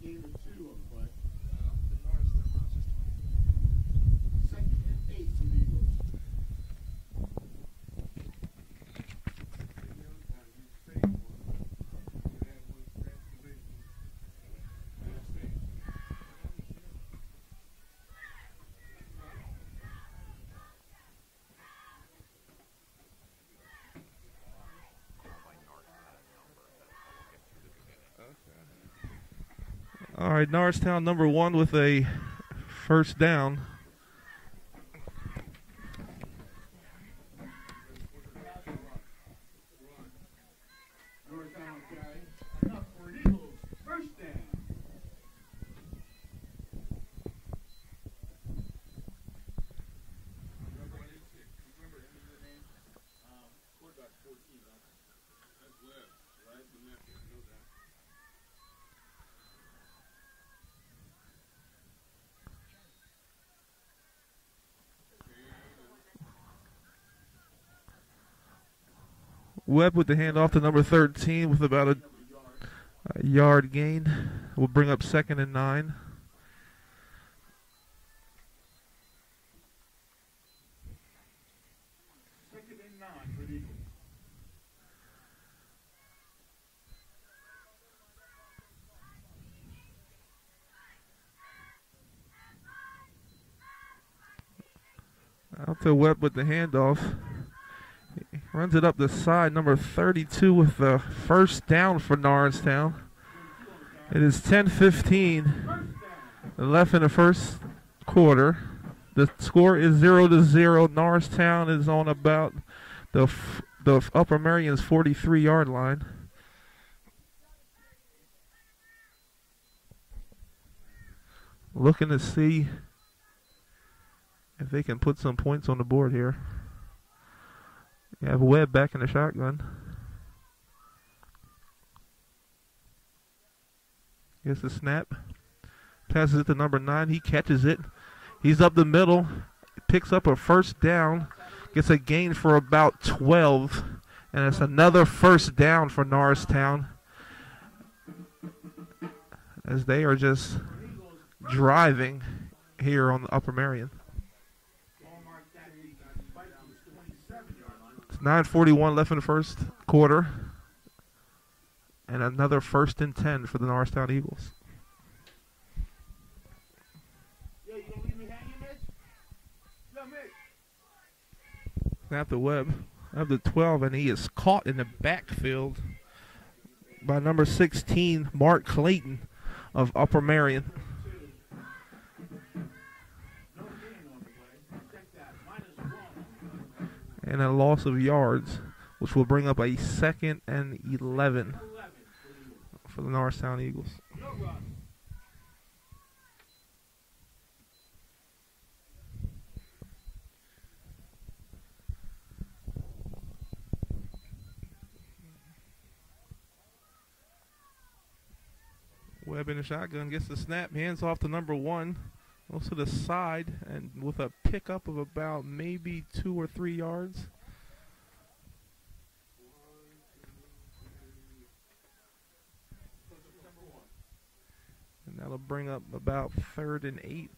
Game of two on the play. Second and 8 for the Eagles. All right, Norristown number 1 with a first down. Norristown guy. Enough for the Eagles. First down. Webb with the handoff to number 13 with about a yard gain. Will bring up 2nd and 9. Second and 9 for the Eagles. Out to Webb with the handoff. He runs it up the side, number 32 with the first down for Norristown. It is 10-15 left in the first quarter. The score is 0-0. Norristown is on about the Upper Merion's 43-yard line. Looking to see if they can put some points on the board here. You have Webb back in the shotgun. Gets the snap. Passes it to number 9. He catches it. He's up the middle. Picks up a first down. Gets a gain for about 12. And it's another first down for Norristown, as they are just driving here on the Upper Merion. 9:41 left in the first quarter. And another 1st and 10 for the Norristown Eagles. Snap to Webb of the 12, and he is caught in the backfield by number 16, Mark Clayton of Upper Merion. And a loss of yards, which will bring up a 2nd and 11 for the Norristown Eagles. Webb in the shotgun, gets the snap, hands off to number 1. Goes to the side, and with a pickup of about maybe 2 or 3 yards. And that'll bring up about 3rd and 8.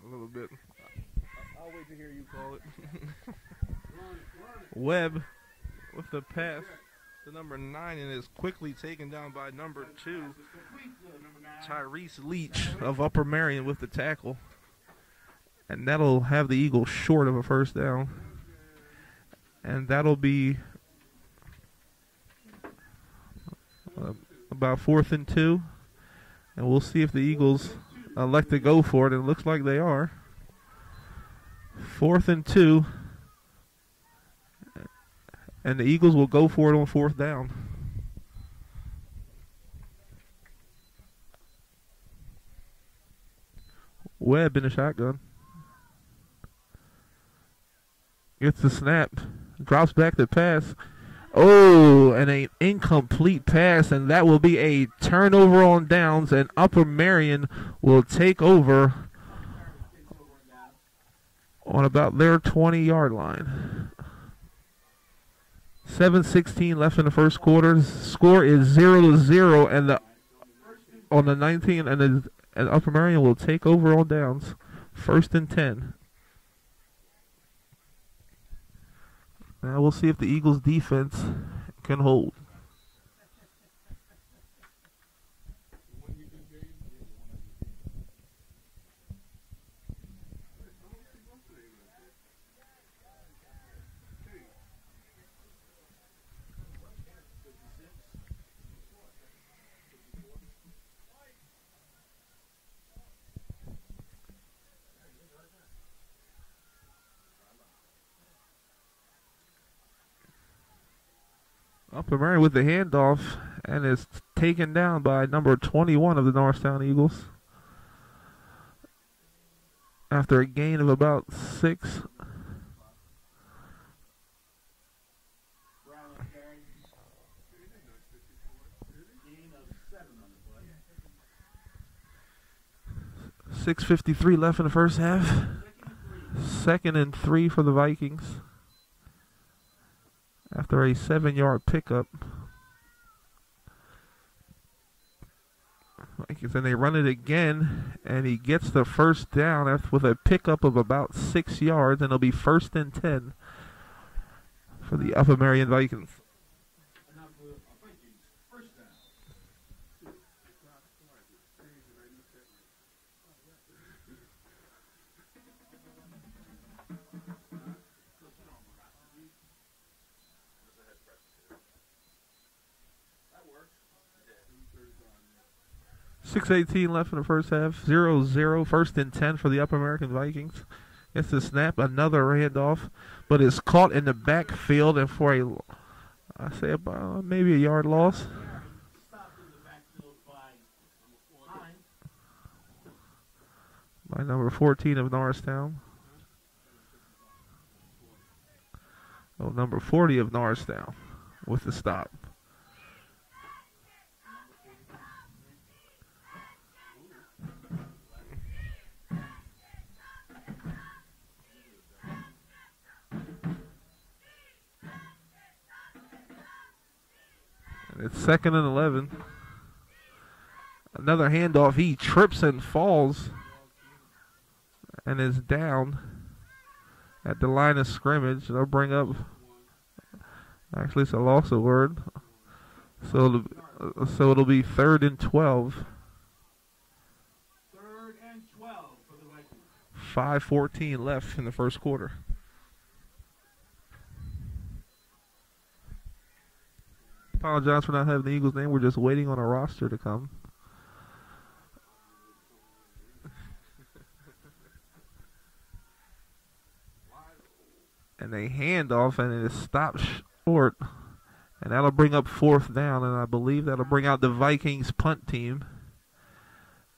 A little bit. I'll wait to hear you call it. Webb with the pass to number 9, and is quickly taken down by number 2, Tyrese Leach of Upper Merion with the tackle. And that'll have the Eagles short of a first down. And that'll be about 4th and 2. And we'll see if the Eagles elect to go for it, and it looks like they are. 4th and 2. And the Eagles will go for it on 4th down. Webb in the shotgun. Gets the snap. Drops back to pass. Oh, and an incomplete pass, and that will be a turnover on downs, and Upper Merion will take over on about their 20-yard line. 7:16 left in the first quarter. Score is 0-0, and on the 19, and Upper Merion will take over on downs. 1st and 10. Now we'll see if the Eagles' defense can hold. Upper Merion with the handoff and is taken down by number 21 of the Norristown Eagles after a gain of about 6. .6:53 left in the first half. 2nd and 3 for the Vikings after a 7-yard pickup. And they run it again, and he gets the first down with a pickup of about 6 yards, and it'll be 1st and 10 for the Upper Merion Vikings. 6:18 left in the first half. 0-0. 1st and 10 for the Upper American Vikings. Gets the snap. Another handoff, but is caught in the backfield and for I say about maybe a yard loss. By number 14 of Norristown. Oh, number 40 of Norristown with the stop. It's 2nd and 11. Another handoff. He trips and falls and is down at the line of scrimmage. They'll bring up, actually it's a loss of word. So it'll be 3rd and 12. 3rd and 12 for the Vikings. 5:14 left in the first quarter. Apologize for not having the Eagles' name. We're just waiting on a roster to come. And they hand off, and it is stopped short. And that'll bring up 4th down, and I believe that'll bring out the Vikings punt team,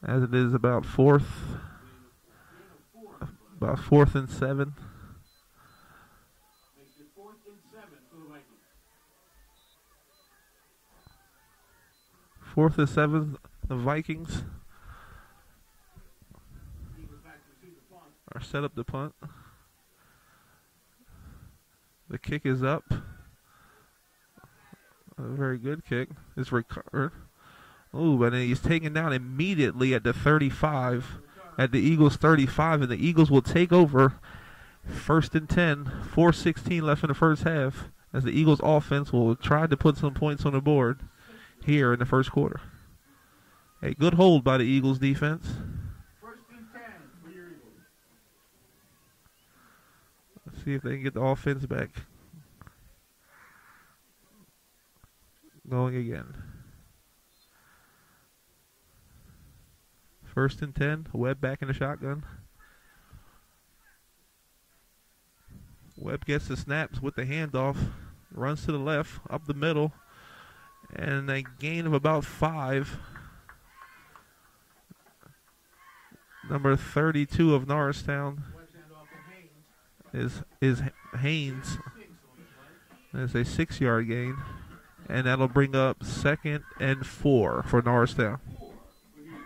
as it is about 4th and 7. 4th and 7, the Vikings are set up to punt. The kick is up. A very good kick. It's recovered. Ooh, and he's taken down immediately at the 35, at the Eagles 35, and the Eagles will take over 1st and 10, 4:16 left in the first half, as the Eagles offense will try to put some points on the board here in the first quarter. A good hold by the Eagles defense. 1st and 10 for your Eagles. Let's see if they can get the offense back going again. 1st and 10. Webb back in the shotgun. Webb gets the snaps with the handoff. Runs to the left, up the middle. And a gain of about 5. Number 32 of Norristown Let's hand off to Haynes. is Haynes. 6 on the play. That's a 6-yard gain. And that'll bring up 2nd and 4 for Norristown. 4 for the Eagles.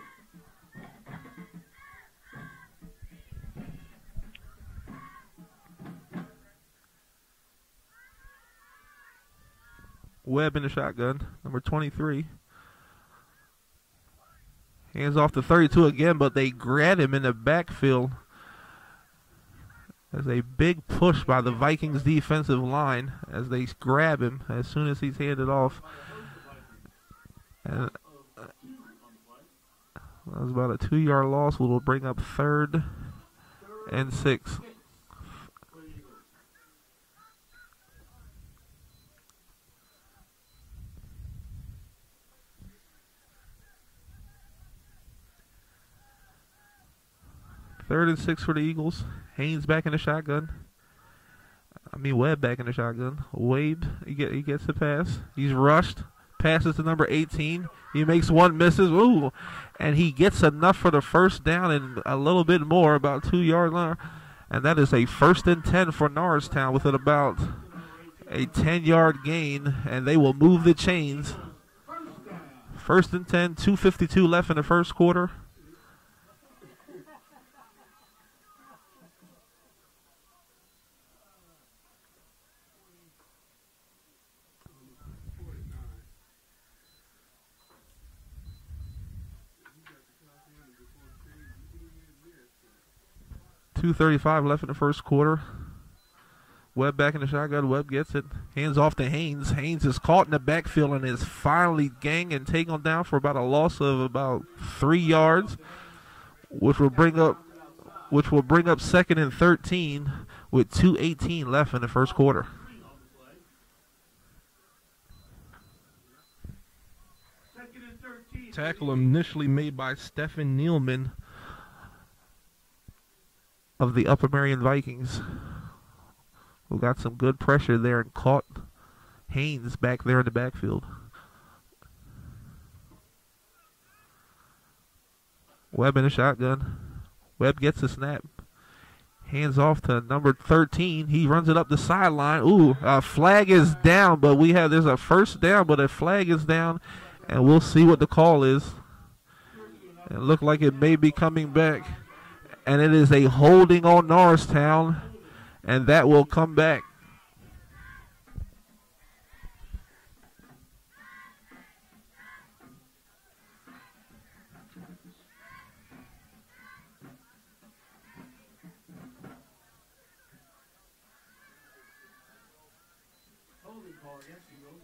Webb in the shotgun, number 23. Hands off to 32 again, but they grab him in the backfield. There's a big push by the Vikings defensive line as they grab him as soon as he's handed off. And that was about a 2-yard loss, which will bring up 3rd and 6. Third and 6 for the Eagles. Haynes back in the shotgun. Webb back in the shotgun. Wade, he gets the pass. He's rushed. Passes to number 18. He makes one, misses. Ooh. And he gets enough for the first down and a little bit more, about 2 yards long. And that is a 1st and 10 for Norristown with it about a 10-yard gain. And they will move the chains. 1st and 10, 2:52 left in the first quarter. .235 left in the first quarter. Webb back in the shotgun. Webb gets it. Hands off to Haynes. Haynes is caught in the backfield and is finally ganged and taken down for about a loss of about 3 yards, which will bring up 2nd and 13 with 2:18 left in the first quarter. Tackle initially made by Stephen Nealman of the Upper Merion Vikings, who got some good pressure there and caught Haynes back there in the backfield. Webb in a shotgun. Webb gets the snap. Hands off to number 13. He runs it up the sideline. Ooh, a flag is down, but there's a first down, but a flag is down, and we'll see what the call is. It looked like it may be coming back. And it is a holding on Norristown, and that will come back. Holding call against Eagles.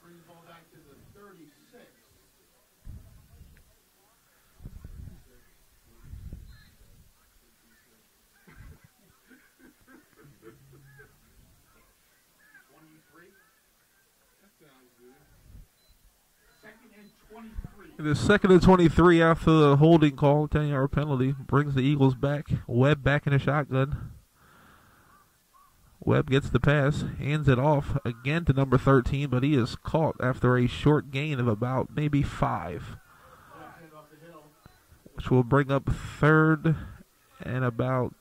Bring the ball back to the 36. It is 2nd and 23 after the holding call, 10-yard penalty. Brings the Eagles back. Webb back in the shotgun. Webb gets the pass, hands it off again to number 13, but he is caught after a short gain of about maybe 5, which will bring up 3rd and about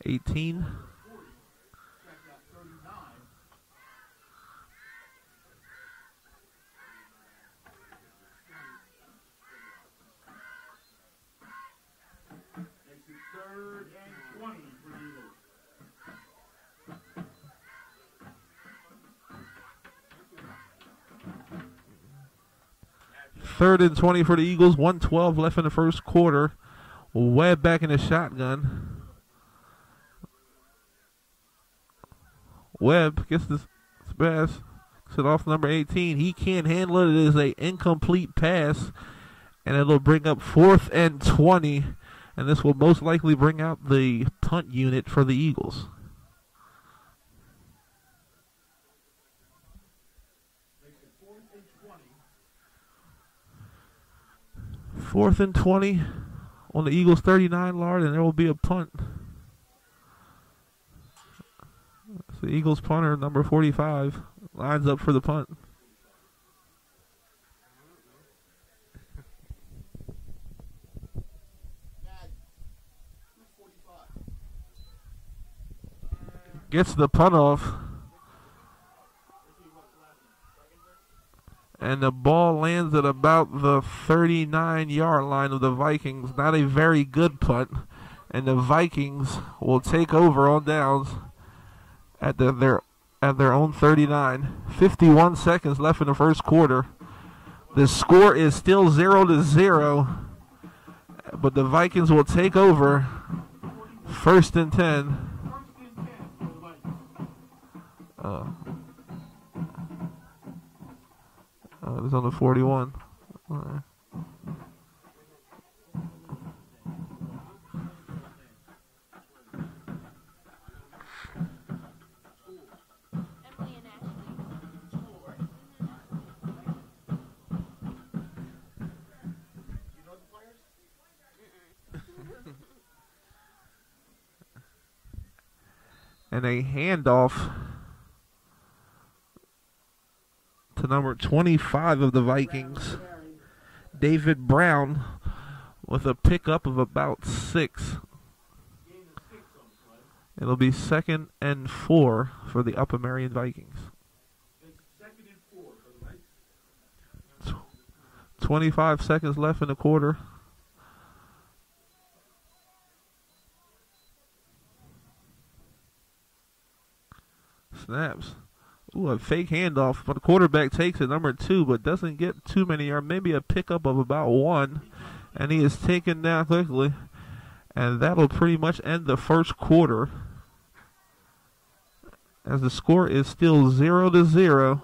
18. Third and 20 for the Eagles. 1:12 left in the first quarter. Webb back in the shotgun. Webb gets this pass. Set off number 18. He can't handle it. It is an incomplete pass. And it'll bring up 4th and 20. And this will most likely bring out the punt unit for the Eagles. 4th and 20 on the Eagles 39 yard, and there will be a punt. So the Eagles punter, number 45, lines up for the punt. Gets the punt off. And the ball lands at about the 39-yard line of the Vikings. Not a very good punt. And the Vikings will take over on downs at their own 39. 51 seconds left in the first quarter. The score is still 0-0. But the Vikings will take over. First and 10. It's on the 41. All right. And a handoff to number 25 of the Vikings, David Brown, with a pickup of about 6. It'll be 2nd and 4 for the Upper Merion Vikings. 25 seconds left in the quarter. Snaps. Ooh, a fake handoff, but the quarterback takes it, number 2, but doesn't get too many, or maybe a pickup of about 1. And he is taken down quickly. And that'll pretty much end the first quarter, as the score is still 0-0.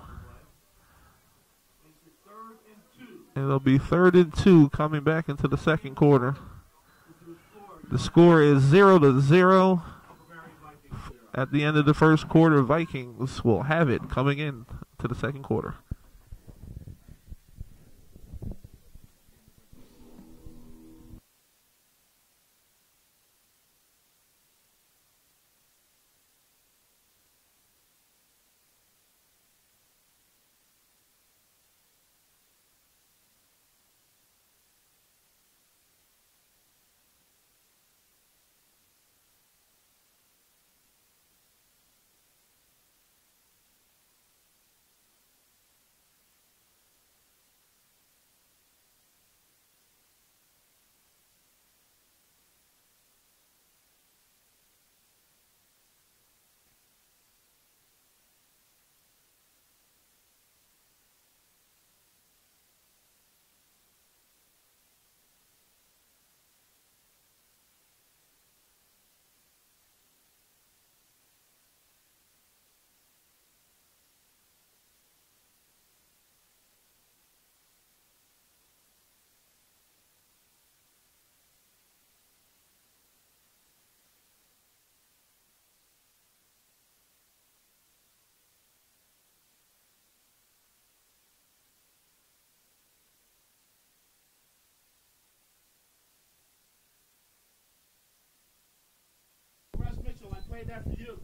And it'll be 3rd and 2 coming back into the second quarter. The score is 0-0. At the end of the first quarter, Vikings will have it coming in to the second quarter. That for you.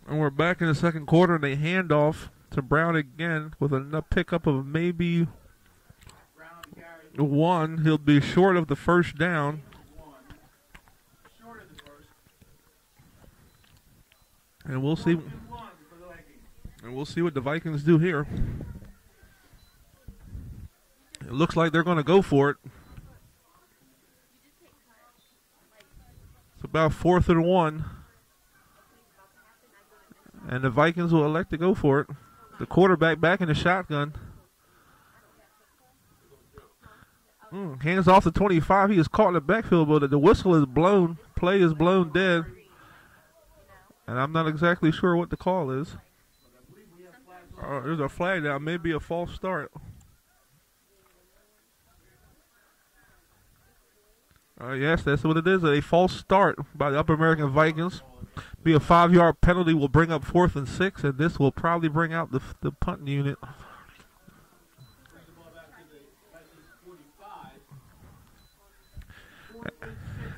And we're back in the second quarter, and they hand off to Brown again with a pickup of maybe 1. He'll be short of the first down. And we'll see. And we'll see what the Vikings do here. It looks like they're going to go for it. It's about 4th and 1. And the Vikings will elect to go for it. The quarterback back in the shotgun. Hands off to 25. He is caught in the backfield, but the whistle is blown. Play is blown dead. And I'm not exactly sure what the call is. There's a flag now. Maybe a false start. Yes, that's what it is. A false start by the Upper American Vikings. Be a 5-yard penalty. Will bring up 4th and 6, and this will probably bring out the punting unit.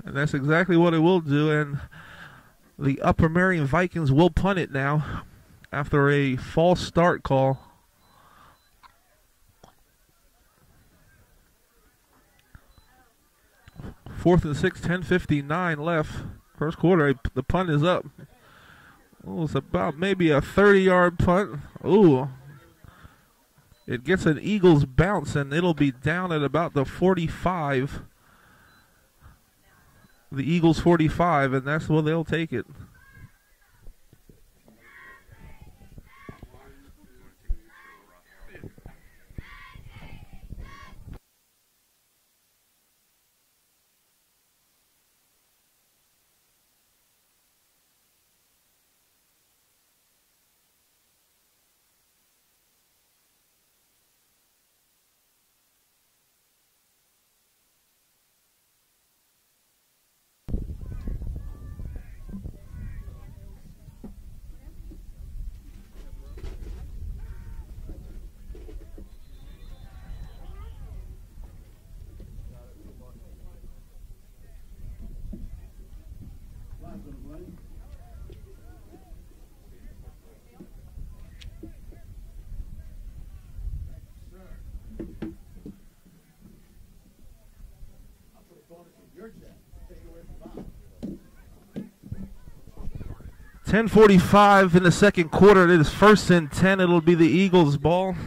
And that's exactly what it will do. And the Upper Merion Vikings will punt it now after a false start call. 4th and 6, 10:59 left. First quarter, the punt is up. Oh, it's about maybe a 30-yard punt. Ooh. It gets an Eagles bounce, and it'll be down at about the 45. The Eagles 45, and that's where they'll take it. .10:45 in the second quarter. It is 1st and 10. It'll be the Eagles' ball.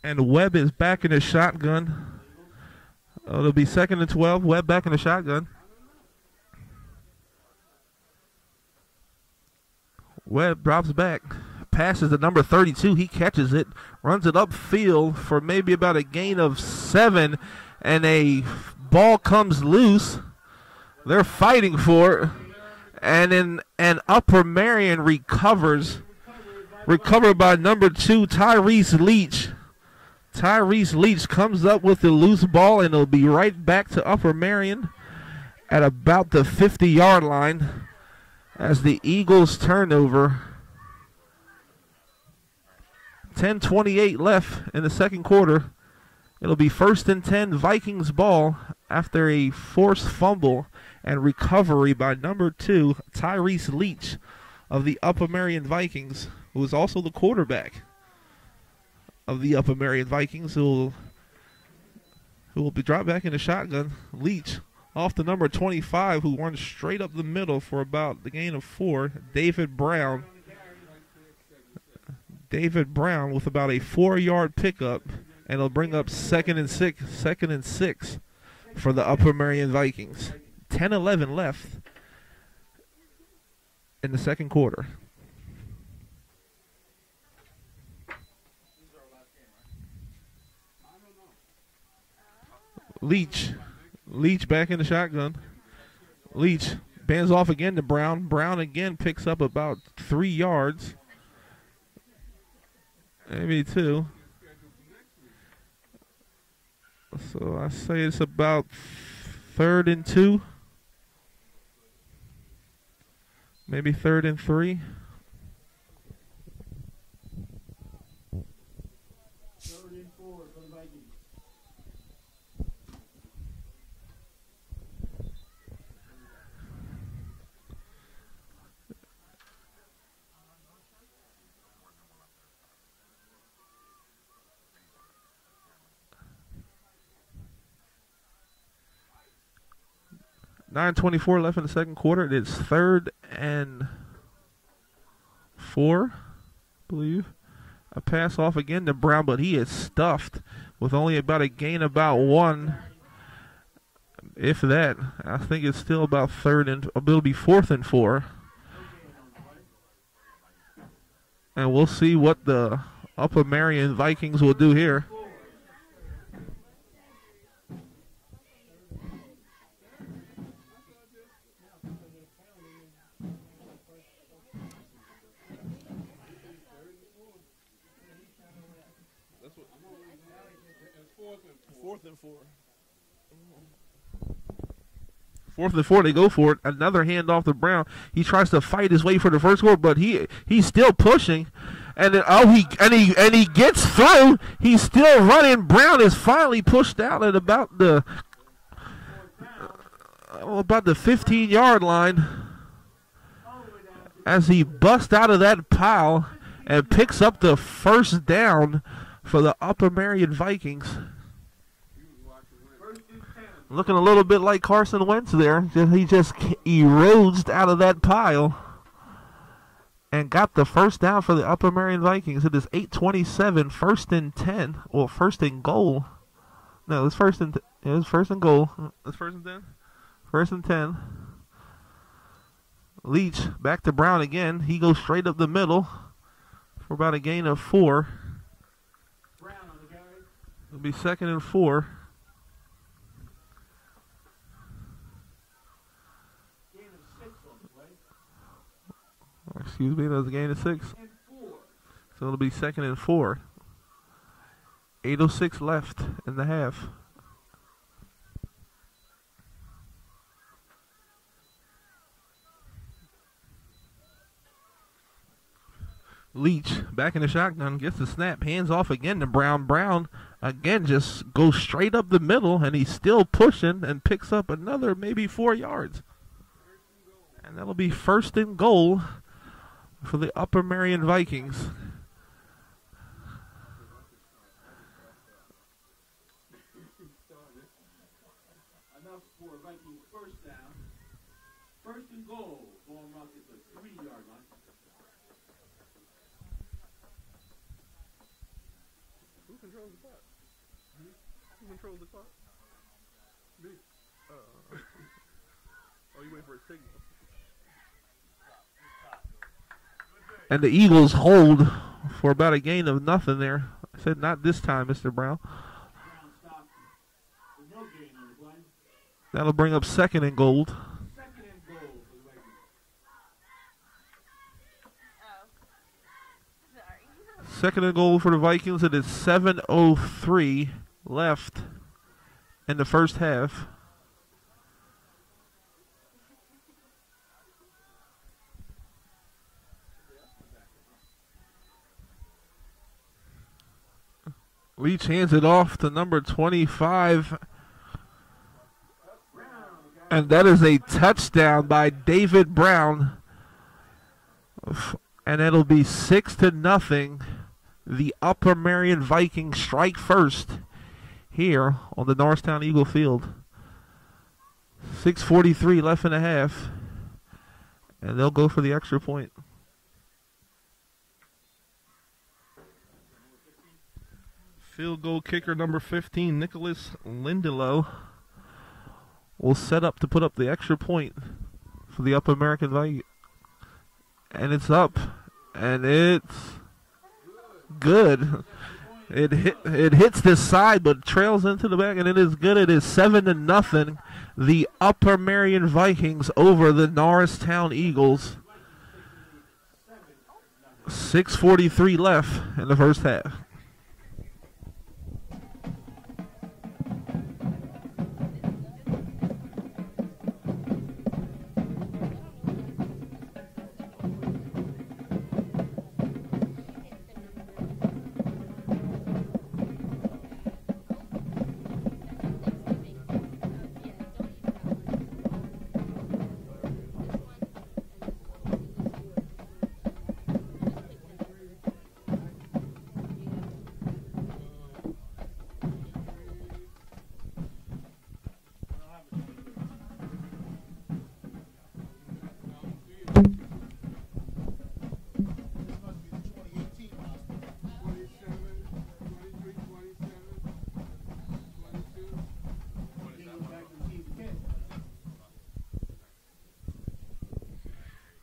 And Webb is back in the shotgun. It'll be 2nd and 12. Webb back in the shotgun. Webb drops back. Passes to number 32. He catches it. Runs it upfield for maybe about a gain of 7. And a ball comes loose. They're fighting for it. And then an Upper Merion recovers. Recovered by number 2, Tyrese Leach. Tyrese Leach comes up with the loose ball, and it'll be right back to Upper Merion at about the 50-yard line as the Eagles turnover. 10:28 left in the second quarter. It'll be 1st and 10 Vikings ball after a forced fumble and recovery by number 2, Tyrese Leach of the Upper Merion Vikings, who is also the quarterback of the Upper Merion Vikings, who will be dropped back in the shotgun. Leach off the number 25, who runs straight up the middle for about the gain of 4, David Brown. David Brown with about a 4-yard pickup, and it'll bring up 2nd and 6 for the Upper Merion Vikings. 10:11 left in the second quarter. Leach back in the shotgun. Leach bands off again to Brown. Brown again picks up about 3 yards. Maybe 2. So I say it's about 3rd and 2. Maybe 3rd and 3. .9:24 left in the second quarter. It is 3rd and 4, I believe. A pass off again to Brown, but he is stuffed with only about a gain about 1, if that. I think it's still about 3rd and it'll be 4th and 4. And we'll see what the Upper Merion Vikings will do here. Fourth and 4, they go for it. Another handoff to Brown. He tries to fight his way for the first score, but he's still pushing. And then he gets through. He's still running. Brown is finally pushed out at about the 15-yard line as he busts out of that pile and picks up the first down for the Upper Merion Vikings. Looking a little bit like Carson Wentz there. He just erodes out of that pile and got the first down for the Upper Merion Vikings. It is 8:27, first and 10, or first and goal. No, it's first and goal. It's first and 10. First and 10. Leach back to Brown again. He goes straight up the middle for about a gain of 4. Brown on the carry. It'll be 2nd and 4. Gain of 6 on the play. Excuse me, that was a gain of 6. And 4. So it'll be 2nd and 4. 8:06 left in the half. Leach back in the shotgun, gets the snap, hands off again to Brown. Brown again just goes straight up the middle, and he's still pushing and picks up another maybe 4 yards. And that'll be first and goal for the Upper Merion Vikings. Enough for Vikings first down. First and goal. Ball mark at the 3-yard line. Who controls the clock? Who controls the clock? Me. Oh, you wait for a signal. And the Eagles hold for about a gain of nothing there. I said not this time, Mr. Brown. Brown stopped. There's no gain on the play. That'll bring up 2nd and gold. 2nd and goal for the Vikings. Oh. Sorry. 2nd and goal for the Vikings. It is 7:03 left in the first half. Leach hands it off to number 25. And that is a touchdown by David Brown. And it'll be 6-0. The Upper Merion Vikings strike first here on the Norristown Eagle Field. 6:43 left in the half. And they'll go for the extra point. Field goal kicker number 15, Nicholas Lindelof, will set up to put up the extra point for the Upper American Vikings. And it's up. And it's good. It hits this side but trails into the back, and it is good. It is 7-0. The Upper Merion Vikings over the Norristown Eagles. 6:43 left in the first half.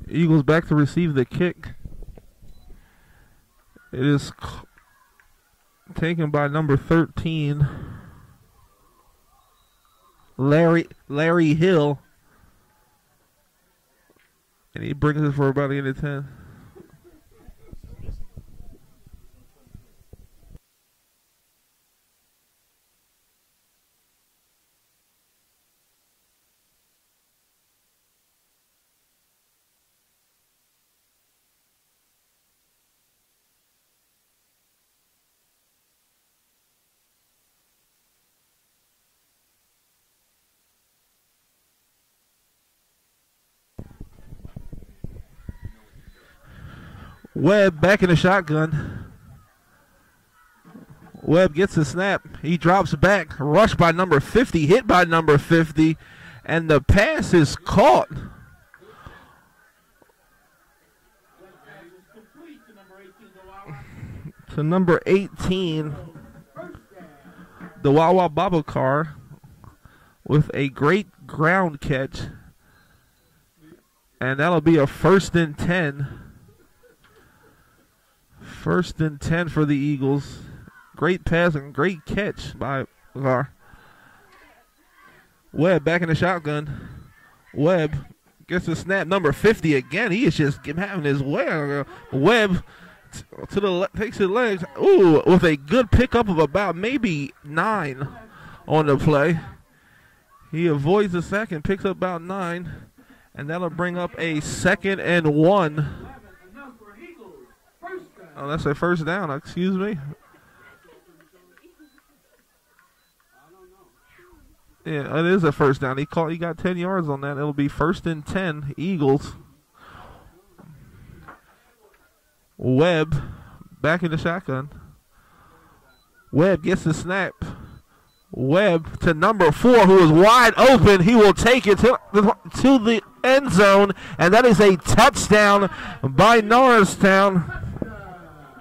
Eagles back to receive the kick. It is taken by number 13, Larry Hill. And he brings it for about a gain of 10. Webb back in the shotgun. Webb gets the snap. He drops back. Rushed by number 50. Hit by number 50. And the pass is caught. To number 18, the Wawa Babacar with a great ground catch. And that'll be a 1st and 10. 1st and 10 for the Eagles. Great pass and great catch by Babacar. Webb back in the shotgun. Webb gets the snap. Number 50 again. He is just having his way. Webb to the takes his legs. Ooh, with a good pickup of about maybe 9 on the play. He avoids the sack and picks up about 9. And that'll bring up a 2nd and 1. Oh, that's a 1st down. Excuse me. Yeah, it is a 1st down. He got 10 yards on that. It'll be 1st and 10, Eagles. Webb back in the shotgun. Webb gets the snap. Webb to number 4, who is wide open. He will take it to the end zone, and that is a touchdown by Norristown.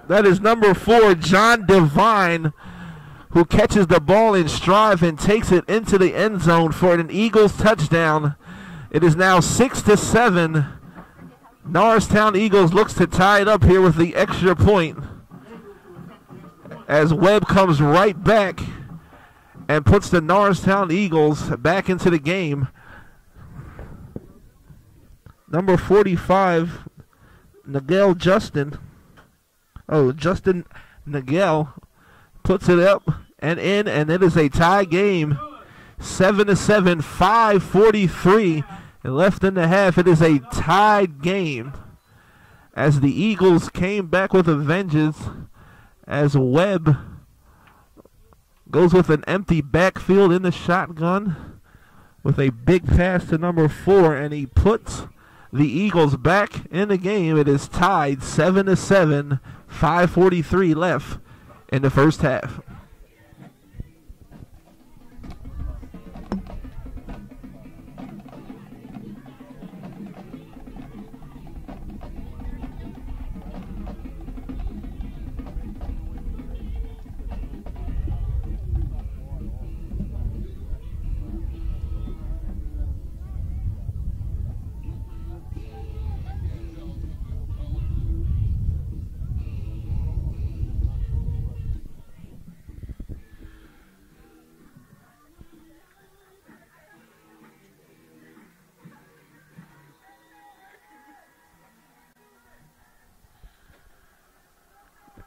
That is number 4, John Devine, who catches the ball in stride and takes it into the end zone for an Eagles touchdown. It is now 6-7. Norristown Eagles looks to tie it up here with the extra point, as Webb comes right back and puts the Norristown Eagles back into the game. Number 45, Nagel Justin. Oh, Justin Nagel puts it up and in, and it is a tie game. 7-7, 5:43 left in the half. It is a tied game as the Eagles came back with a vengeance, as Webb goes with an empty backfield in the shotgun with a big pass to number 4, and he puts the Eagles back in the game. It is tied 7-7, 5:43 left in the first half.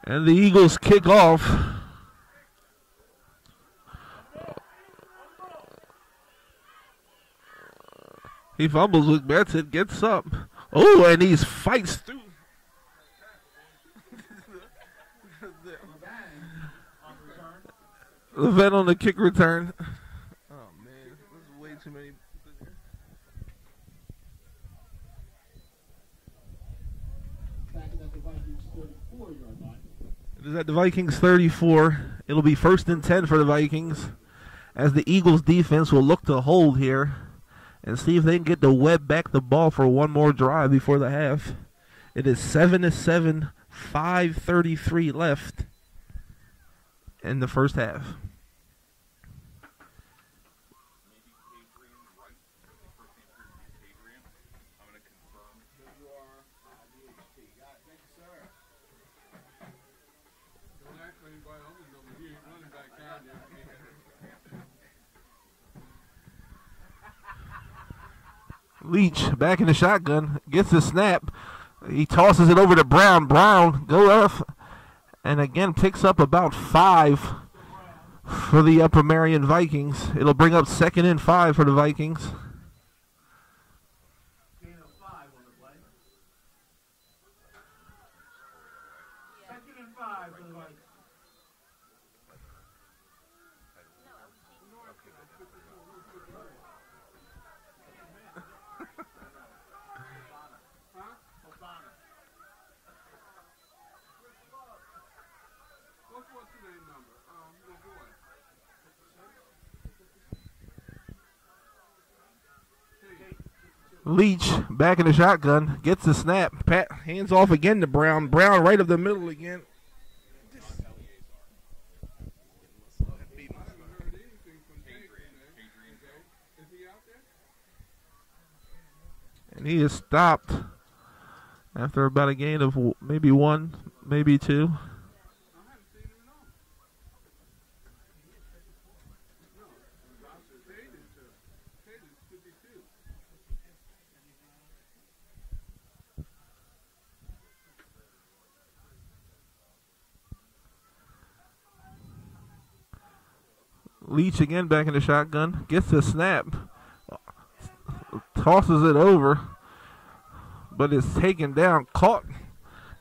And the Eagles kick off. He fumbles with Benson, gets up. Oh, and he fights through. Levent on the kick return. Oh, man. This is way too many. It is at the Vikings 34. It'll be 1st and 10 for the Vikings, as the Eagles defense will look to hold here and see if they can get the Webb back the ball for one more drive before the half. It is 7-7, 5:33 left in the first half. Leach back in the shotgun, gets the snap. He tosses it over to Brown. Brown goes up and again picks up about 5 for the Upper Merion Vikings. It'll bring up 2nd and 5 for the Vikings. Leach back in the shotgun, gets the snap. Pat hands off again to Brown. Brown right up the middle again. And he is stopped after about a gain of maybe one, maybe two. Leach again back in the shotgun, gets the snap, tosses it over, but it's taken down, caught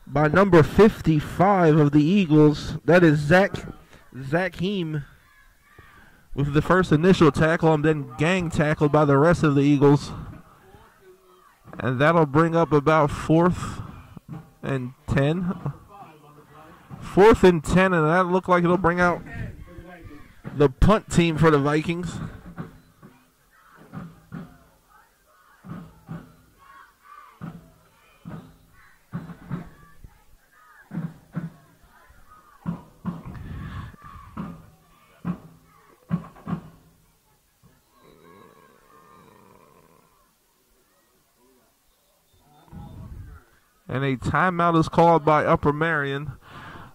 by number 55 of the Eagles. That is Zach Heem with the first initial tackle and then gang tackled by the rest of the Eagles. And that'll bring up about 4th and 10. 4th and 10, and that looked like it'll bring out the punt team for the Vikings. And a timeout is called by Upper Merion.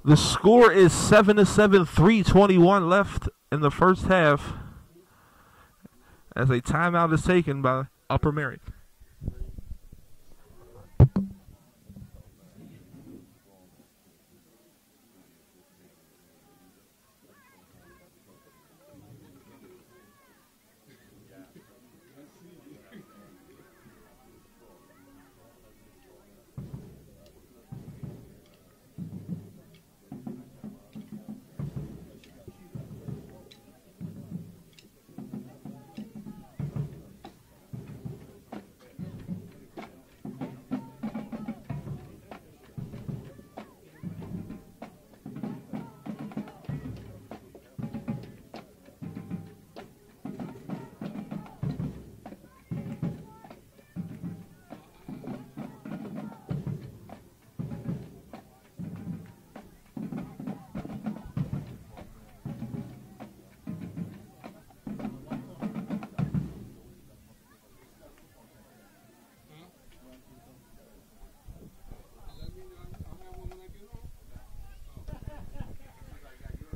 The score is 7-7, 3:21 left in the first half as a timeout is taken by Upper Merion.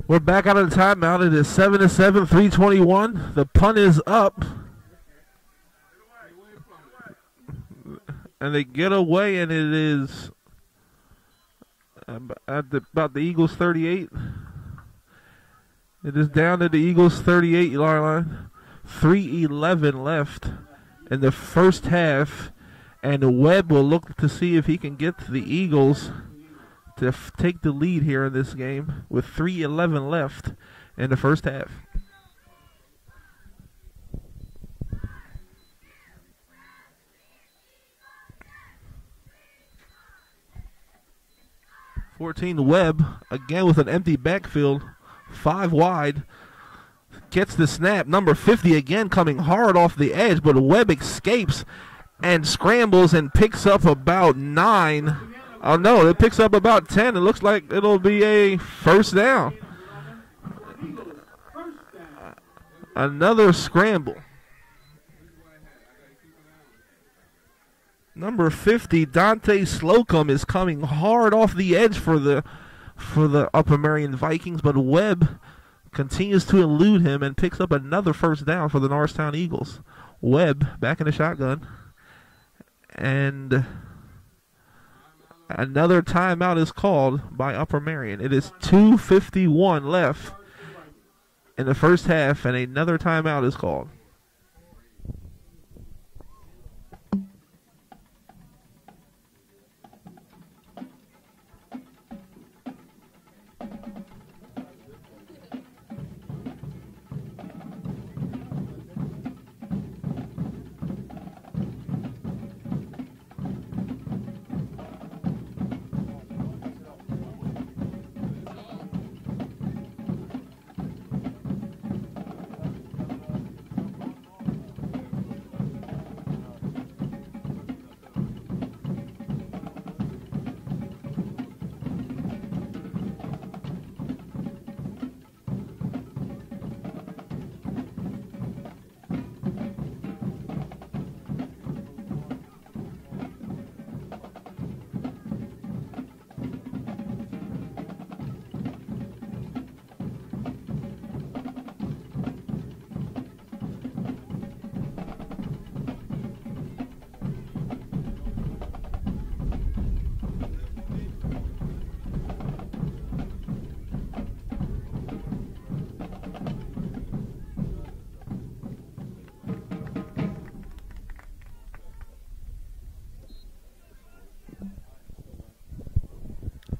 We're back out of the timeout. It is 7-7, 3:21. The punt is up. And they get away, and it is at about the Eagles 38. It is down to the Eagles 38-yard line. 3:11 left in the first half. And Webb will look to see if he can get the Eagles to take the lead here in this game with 3:11 left in the first half. Webb again with an empty backfield, 5 wide, gets the snap. Number 50 again coming hard off the edge, but Webb escapes and scrambles and picks up about 9. Oh, no, it picks up about 10. It looks like it'll be a first down. Another scramble. Number 50, Dante Slocum, is coming hard off the edge for the Upper Merion Vikings, but Webb continues to elude him and picks up another first down for the Norristown Eagles. Webb back in the shotgun. And another timeout is called by Upper Merion. It is 2:51 left in the first half, and another timeout is called.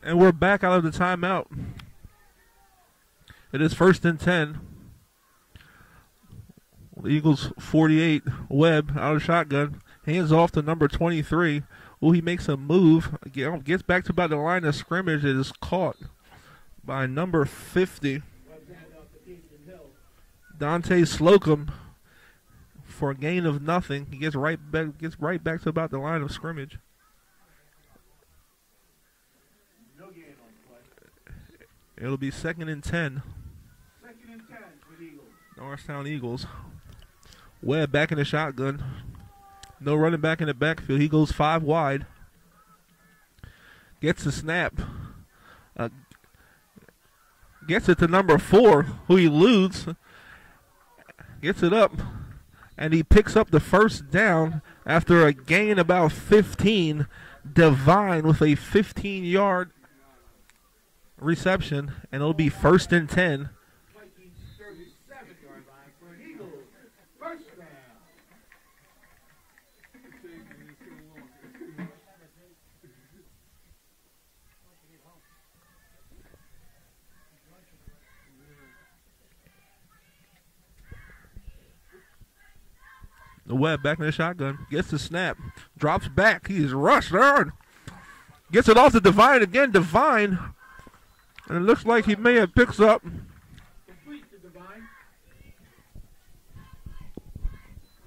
And we're back out of the timeout. It is 1st and 10. The Eagles 48. Webb out of shotgun. Hands off to number 23. Oh, he makes a move. Gets back to about the line of scrimmage. It is caught by number 50. Dante Slocum for a gain of nothing. He gets right back to about the line of scrimmage. It'll be 2nd and 10. 2nd and 10 for the Eagles. Norristown Eagles. Webb back in the shotgun. No running back in the backfield. He goes 5 wide. Gets the snap. Gets it to number 4, who he eludes. Gets it up. And he picks up the first down after a gain about 15. Divine with a 15-yard reception, and it'll be 1st and 10. The Webb back in the shotgun, gets the snap, drops back, he's rushed on. Gets it off to Divine again, Divine. And it looks like he may have picked up.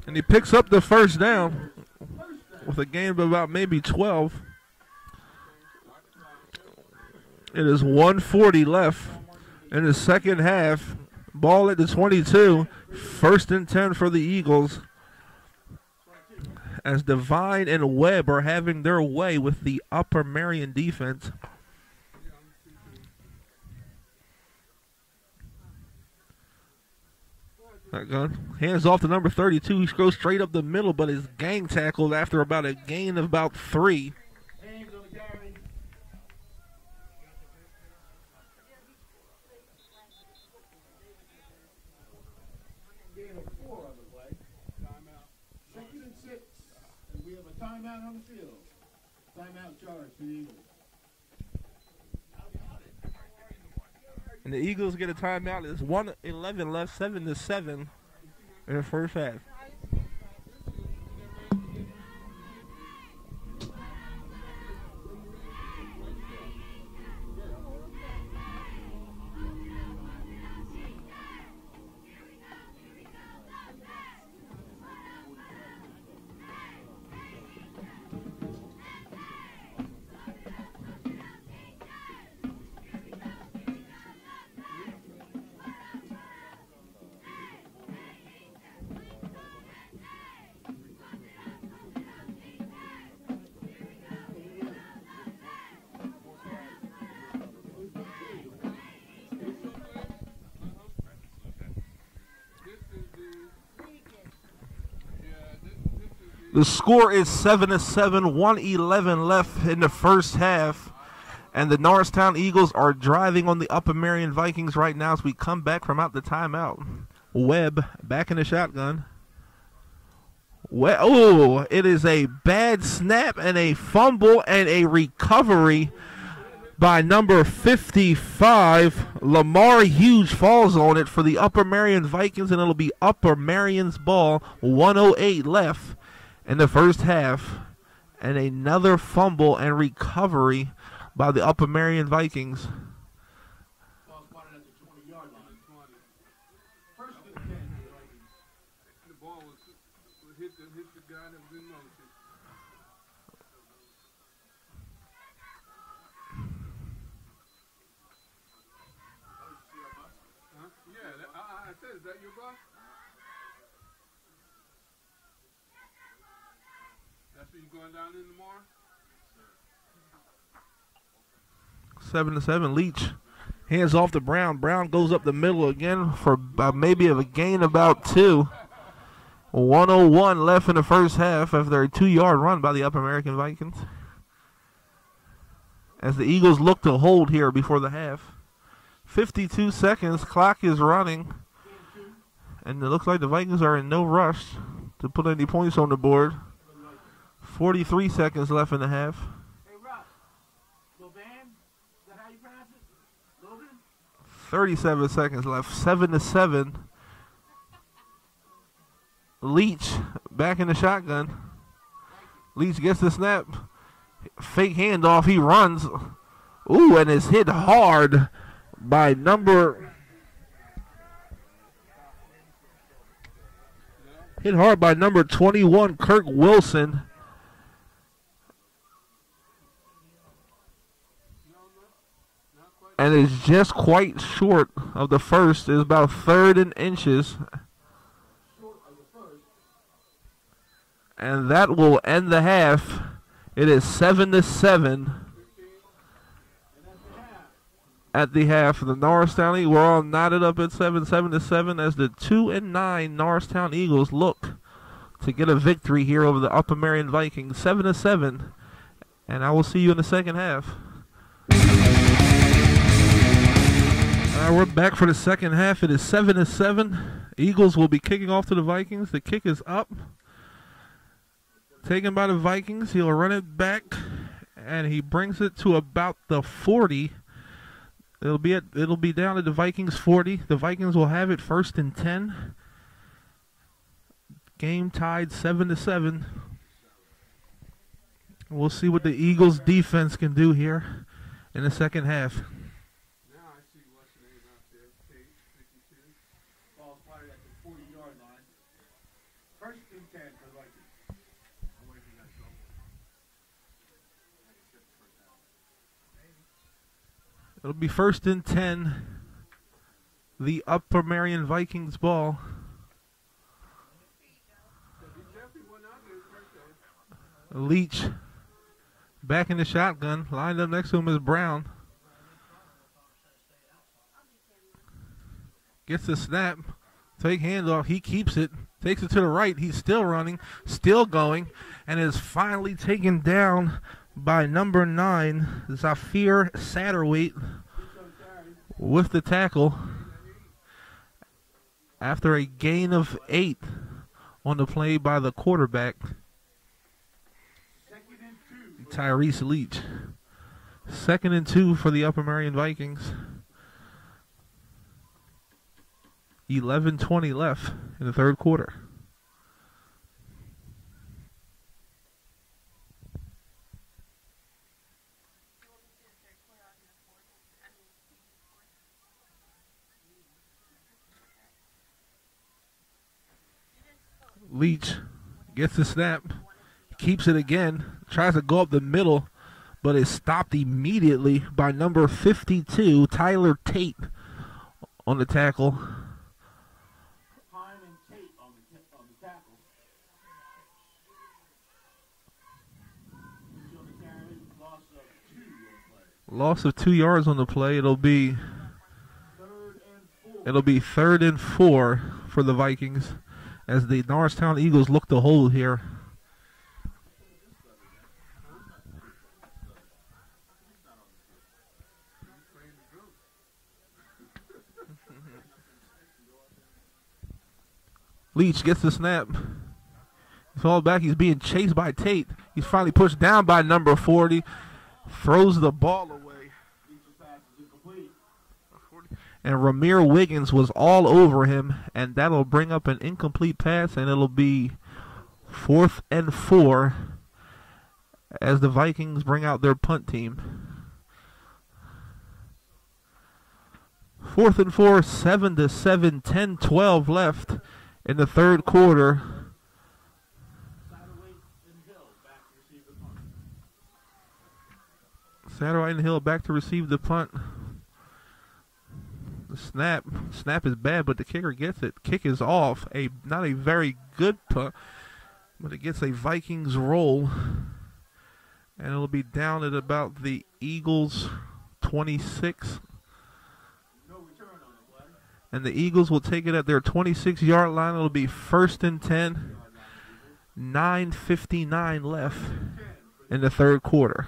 And he picks up the first down with a gain of about maybe 12. It is 1:40 left in the second half. Ball at the 22. 1st and 10 for the Eagles, as Divine and Webb are having their way with the Upper Merion defense. Hands off to number 32. He goes straight up the middle, but is gang tackled after about a gain of about 3. Hands on the carry. Gain of 4 on the play. Timeout. 2nd and 6. And we have a timeout on the field. Timeout charge for the Eagles. And the Eagles get a timeout. There's 1:11 left, 7-7 in the first half. The score is 7-7, 1:11 left in the first half. And the Norristown Eagles are driving on the Upper Merion Vikings right now as we come back from out the timeout. Webb back in the shotgun. Oh, it is a bad snap and a fumble and a recovery by number 55. Lamar Hughes falls on it for the Upper Merion Vikings, and it'll be Upper Merion's ball. 1:08 left in the first half, and another fumble and recovery by the Upper Merion Vikings. Ball spotted at the 20-yard line. 1st and 10 for the Vikings. The ball was hit the guy that was in motion. Huh? Yeah, I said, is that your bus? That's where you going down in tomorrow? 7-7. Leach hands off to Brown. Brown goes up the middle again for maybe a gain about 2. 1:01 left in the first half after a 2-yard run by the Upper Merion Vikings, as the Eagles look to hold here before the half. 52 seconds. Clock is running. And it looks like the Vikings are in no rush to put any points on the board. 43 seconds left in the half. Hey, Rob. Levan, 37 seconds left. 7-7. Leach back in the shotgun. Leach gets the snap. Fake handoff. He runs. Ooh, and is hit hard by number 21, Kirk Wilson. And is just quite short of the first. Is about third in inches. And that will end the half. It is 7-7 at the half. The Norristown Eagles, we're all knotted up at 7-7 as the 2-9 Norristown Eagles look to get a victory here over the Upper Merion Vikings. 7-7. And I will see you in the second half. We're back for the second half. It is 7-7. Eagles will be kicking off to the Vikings. The kick is up. Taken by the Vikings. He'll run it back, and he brings it to about the 40. It'll be down at the Vikings 40. The Vikings will have it 1st and 10. Game tied 7-7. We'll see what the Eagles defense can do here in the second half. It'll be 1st and 10. The Upper Merion Vikings ball. Leach back in the shotgun. Lined up next to him is Brown. Gets the snap. Take handoff. He keeps it. Takes it to the right. He's still running. Still going. And is finally taken down by number 9, Zafir Satterweight, with the tackle after a gain of 8 on the play by the quarterback, Tyrese Leach. 2nd and 2 for the Upper Merion Vikings. 11:20 left in the third quarter. Leach gets the snap, keeps it again, tries to go up the middle, but is stopped immediately by number 52, Tyler Tate, on the tackle. Loss of 2 yards on the play. It'll be 3rd and 4 for the Vikings, as the Norristown Eagles look to hold here. Leach gets the snap. He's falling back. He's being chased by Tate. He's finally pushed down by number 40. Throws the ball away. And Ramir Wiggins was all over him, and that'll bring up an incomplete pass, and it'll be 4th and 4 as the Vikings bring out their punt team. 4th and 4, 7-7, 10-12 left in the third quarter. Satterwhite and Hill back to receive the punt. The snap is bad, but the kicker gets it. Kick is off. Not a very good punt, but it gets a Vikings roll, and it'll be down at about the Eagles 26. And the Eagles will take it at their 26-yard line. It'll be 1st and 10. 9:59 left in the third quarter.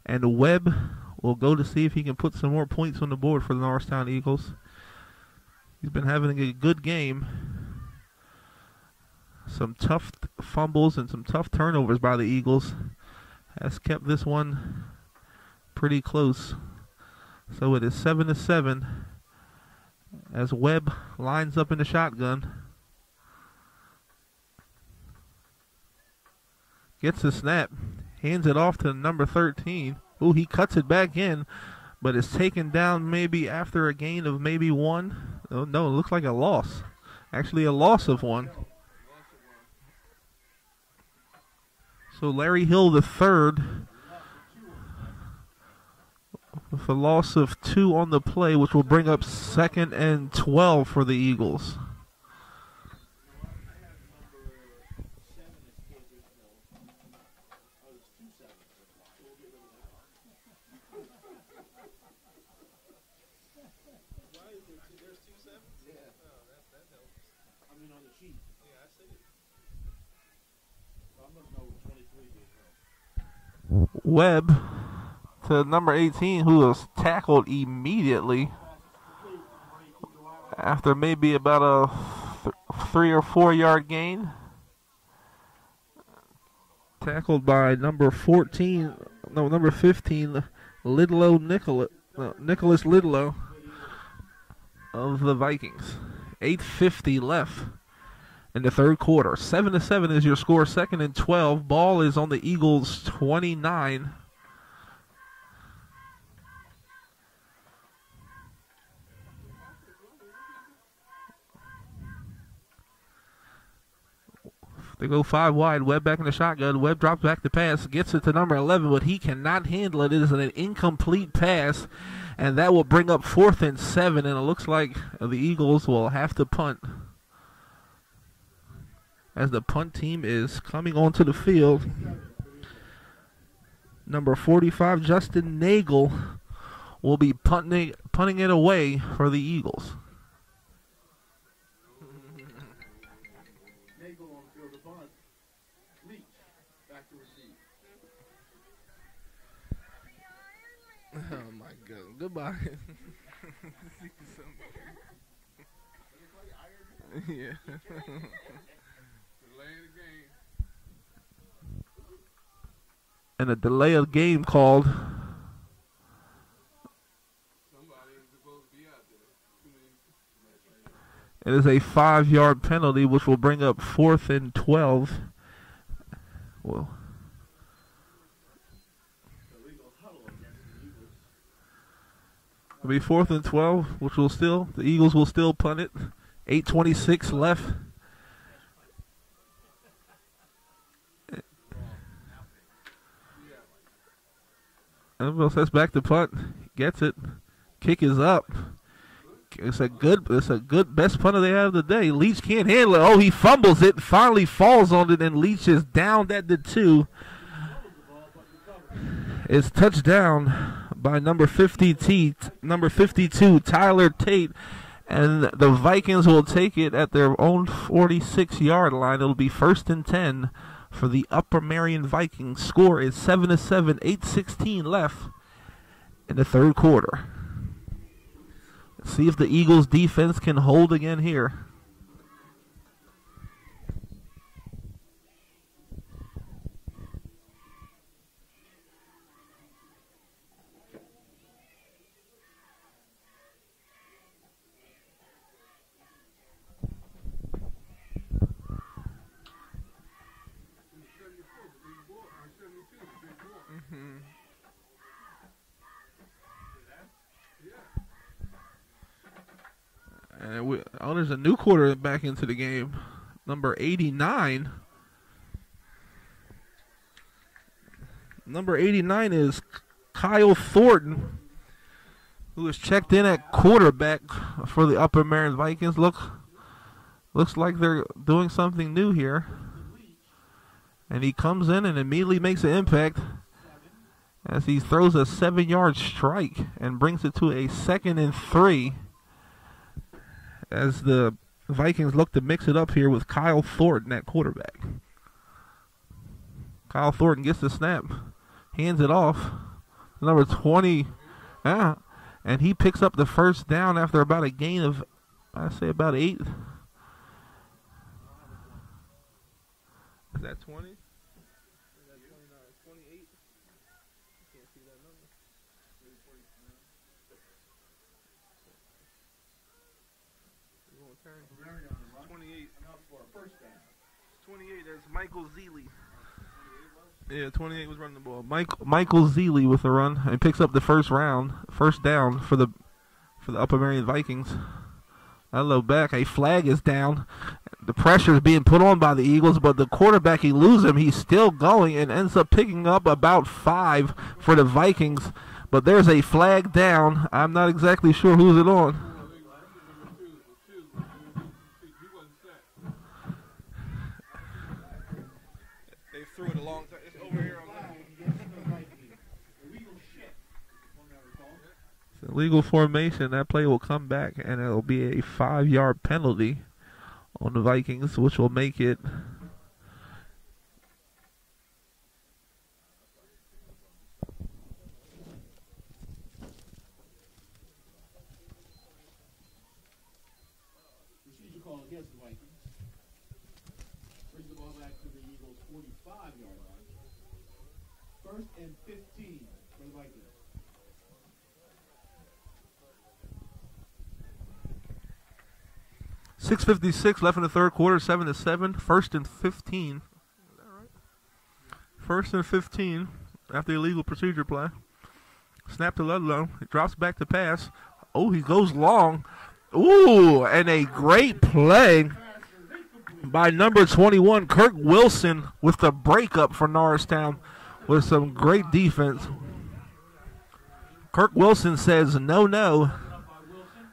And Webb will go to see if he can put some more points on the board for the Norristown Eagles. He's been having a good game. Some tough fumbles and some tough turnovers by the Eagles has kept this one pretty close. So it is 7-7 as Webb lines up in the shotgun. Gets the snap, hands it off to number 13. Ooh, he cuts it back in, but it's taken down maybe after a gain of maybe 1. Oh, no, it looks like a loss. Actually, a loss of 1. So Larry Hill the third with a loss of 2 on the play, which will bring up 2nd and 12 for the Eagles. Webb to number 18, who was tackled immediately after maybe about a 3 or 4 yard gain. Tackled by number 15, Nicholas Lidlow of the Vikings. 8:50 left in the third quarter. 7-7 is your score. 2nd and 12. Ball is on the Eagles' 29. They go 5 wide. Webb back in the shotgun. Webb drops back the pass. Gets it to number 11, but he cannot handle it. It is an incomplete pass, and that will bring up 4th and 7, and it looks like the Eagles will have to punt, as the punt team is coming onto the field. Number 45, Justin Nagel, will be punting it away for the Eagles. Nagel on the field of bunt. Leach back to receive. Oh my God! Goodbye. Yeah. And a delay of game called. It is a 5 yard penalty, which will bring up 4th and 12. Well, it'll be 4th and 12, which will still, the Eagles will still punt it. 8:26 left. Everybody sets back to punt. Gets it. Kick is up. It's a good best punter they have today. Leach can't handle it. Oh, he fumbles it. Finally falls on it, and Leach is down at the 2. It's touched down by number 52, Tyler Tate, and the Vikings will take it at their own 46-yard line. It'll be 1st and 10 for the Upper Merion Vikings. Score is 7-7, 8:16 left in the third quarter. Let's see if the Eagles defense can hold again here. And there's a new quarterback into the game, number 89. Number 89 is Kyle Thornton, who is checked in at quarterback for the Upper Merion Vikings. Looks like they're doing something new here. And he comes in and immediately makes an impact as he throws a 7-yard strike and brings it to a 2nd and 3. As the Vikings look to mix it up here with Kyle Thornton at quarterback. Kyle Thornton gets the snap, hands it off. Number 20, and he picks up the first down after about a gain of, I'd say, about 8. Is that 20? Is that 28? I can't see that number. Merion, right? 28. Enough for a first down. 28, that's Michael Zeeley. Yeah, 28 was running the ball. Michael Zeeley with the run. He picks up the first down for the Upper Merion Vikings. Hello back. A flag is down. The pressure is being put on by the Eagles, but the quarterback, he loses him. He's still going and ends up picking up about 5 for the Vikings. But there's a flag down. I'm not exactly sure who's it on. They threw it a long time. It's over here. It's an illegal formation. That play will come back, and it'll be a 5-yard penalty on the Vikings, which will make it procedure call against the Vikings. Brings the ball back to the Eagles' 45-yard line. 1st and 15 for the Vikings. .6:56 left in the third quarter, 7-7. 1st and 15. Is that right? 1st and 15 after the illegal procedure play. Snap to Ludlow. He drops back to pass. Oh, he goes long. Ooh, and a great play by number 21, Kirk Wilson, with the breakup for Norristown with some great defense. Kirk Wilson says, no,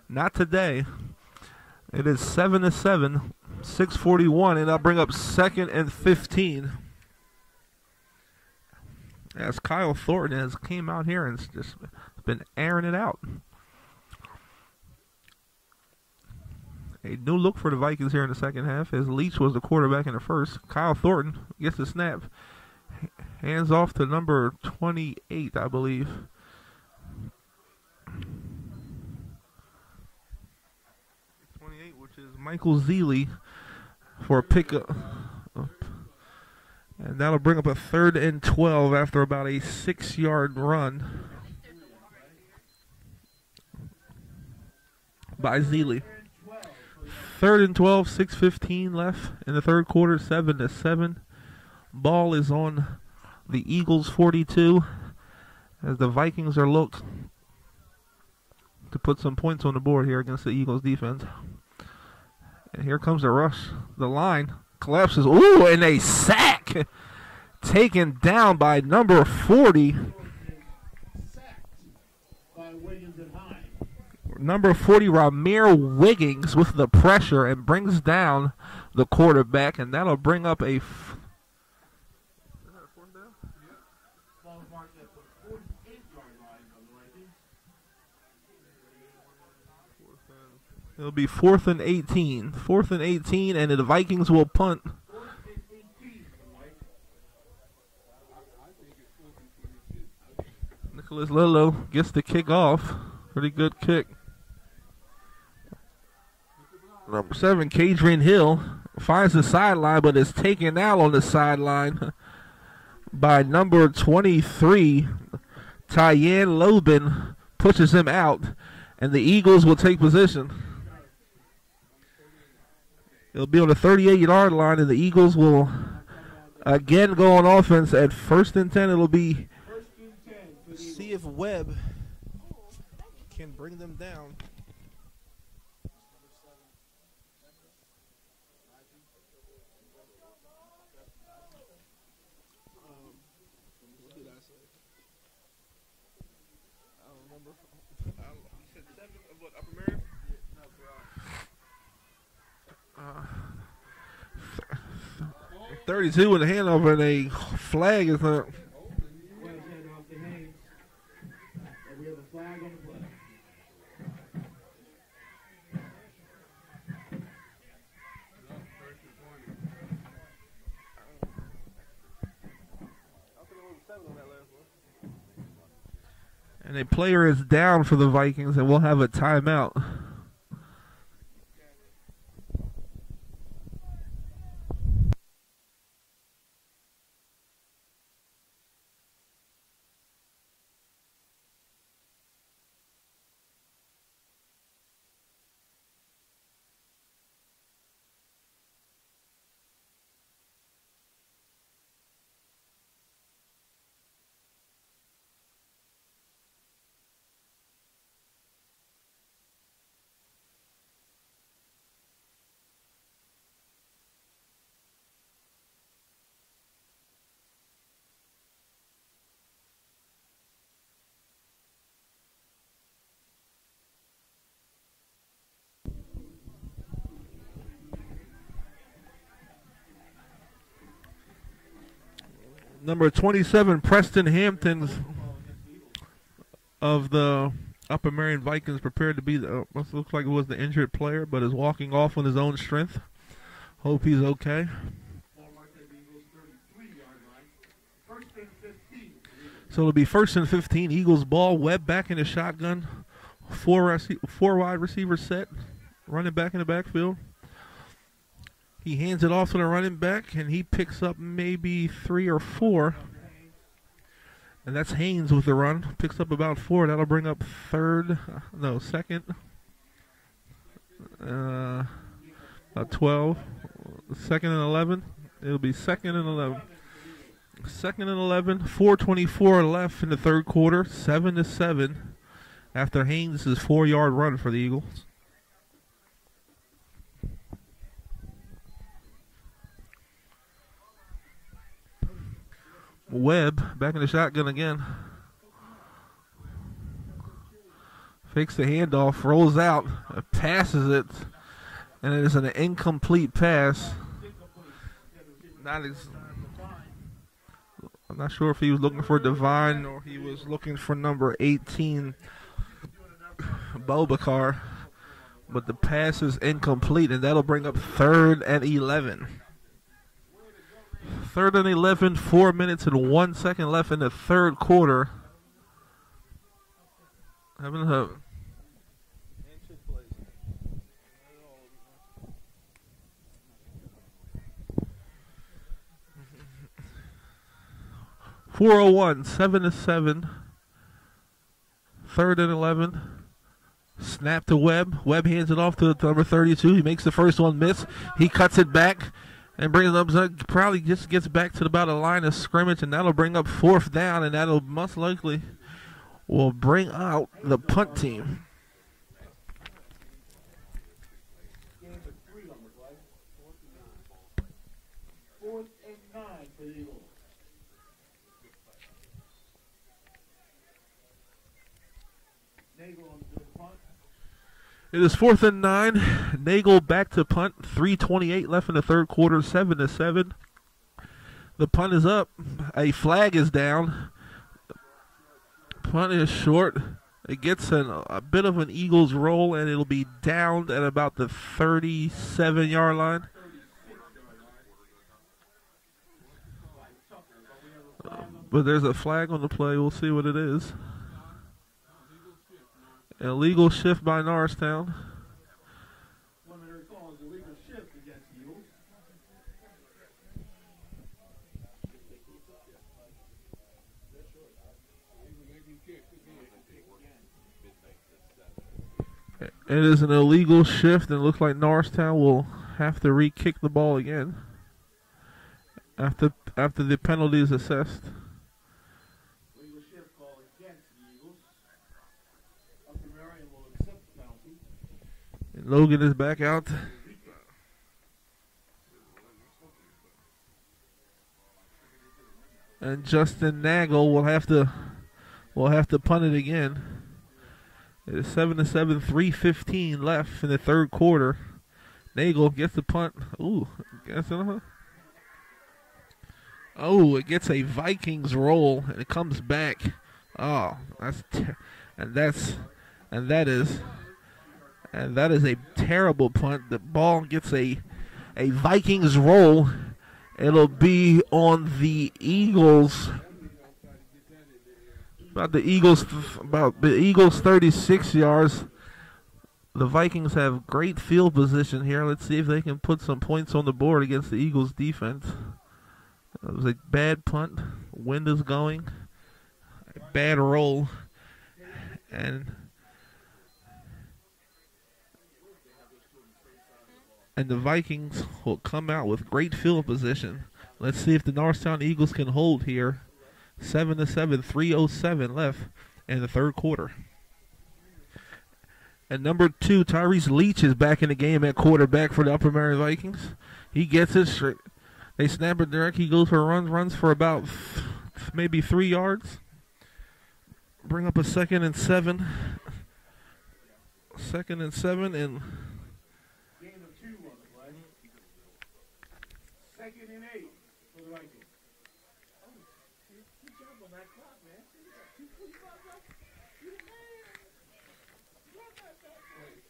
not today. It is 7-7, 6:41, and I'll bring up 2nd and 15. As Kyle Thornton has came out here and just been airing it out. A new look for the Vikings here in the second half, as Leach was the quarterback in the first. Kyle Thornton gets the snap. Hands off to number 28, I believe. Which is Michael Zeeley for a pickup. And that'll bring up a 3rd and 12 after about a 6-yard run by Zeeley. 3rd and 12, 6:15 left in the third quarter, 7-7. Ball is on the Eagles' 42 as the Vikings are looked to put some points on the board here against the Eagles' defense. And here comes the rush. The line collapses. Ooh, and a sack taken down by number 40. Sacked by Williams and Hine. Number 40, Ramir Wiggins, with the pressure and brings down the quarterback, and that'll bring up a. Ball marked at the 48-yard line of the Vikings. It'll be 4th and 18. 4th and 18, and the Vikings will punt. 4th and 18 for the Vikings. Nicholas Lillo gets the kick off. Pretty good kick. Number 7, Kadrian Hill, finds the sideline, but is taken out on the sideline by number 23, Tyann Lobin, pushes him out, and the Eagles will take position. It'll be on the 38-yard line, and the Eagles will again go on offense at 1st and 10. It'll be see if Webb can bring them down. What did I say? I don't remember. You said 7 of what, Upper Merion? 32 with a handover, and a flag is up. We have a flag on the play. And a player is down for the Vikings, and we'll have a timeout. Number 27, Preston Hamptons of the Upper Merion Vikings, prepared to be the, looks like it was the injured player, but is walking off on his own strength. Hope he's okay. So it'll be 1st and 15. Eagles ball. Webb back in the shotgun. Four wide receivers set. Running back in the backfield. He hands it off to the running back, and he picks up maybe 3 or 4. And that's Haynes with the run. Picks up about 4. That'll bring up second. About 12. 2nd and 11. It'll be 2nd and 11. 2nd and 11. 4:24 left in the third quarter. 7-7 after Haynes' 4-yard run for the Eagles. Webb back in the shotgun again. Fakes the handoff, rolls out, passes it, and it is an incomplete pass. I'm not sure if he was looking for Divine or he was looking for number 18, Bobakar, but the pass is incomplete, and that'll bring up 3rd and 11. 3rd and 11, 4 minutes and 1 second left in the third quarter. Having a 4:01, 7-7. 3rd and 11. Snap to Webb. Webb hands it off to number 32. He makes the first one miss. He cuts it back and brings it up. Probably just gets back to about a line of scrimmage, and that'll bring up 4th down, and that'll most likely will bring out the punt team. It is 4th and 9. Nagel back to punt. 3:28 left in the third quarter. 7-7. The punt is up. A flag is down. Punt is short. It gets a bit of an Eagles roll, and it'll be downed at about the 37-yard line. But there's a flag on the play. We'll see what it is. Illegal shift by Norristown. It is an illegal shift, and it looks like Norristown will have to re-kick the ball again after the penalty is assessed. Legal shift call against the Eagles. Merion will accept the penalty. And Logan is back out. And Justin Nagel will have to punt it again. It is 7-7, 3:15 left in the third quarter. Nagel gets the punt. It gets a Vikings roll, and it comes back. That is a terrible punt. The ball gets a Vikings roll. It'll be on the Eagles. About the Eagles 36 yards. The Vikings have great field position here. Let's see if they can put some points on the board against the Eagles defense. It was a bad punt. Wind is going. A bad roll. And the Vikings will come out with great field position. Let's see if the Norristown Eagles can hold here. 7-7, 3:07 left in the third quarter. And number 2, Tyrese Leach is back in the game at quarterback for the Upper Merion Vikings. He gets it straight. They snap it direct. He goes for runs for about maybe 3 yards. Bring up a 2nd and 7. 2nd and 7 and Gain of 2 on the play. 2nd and 8 for the Vikings.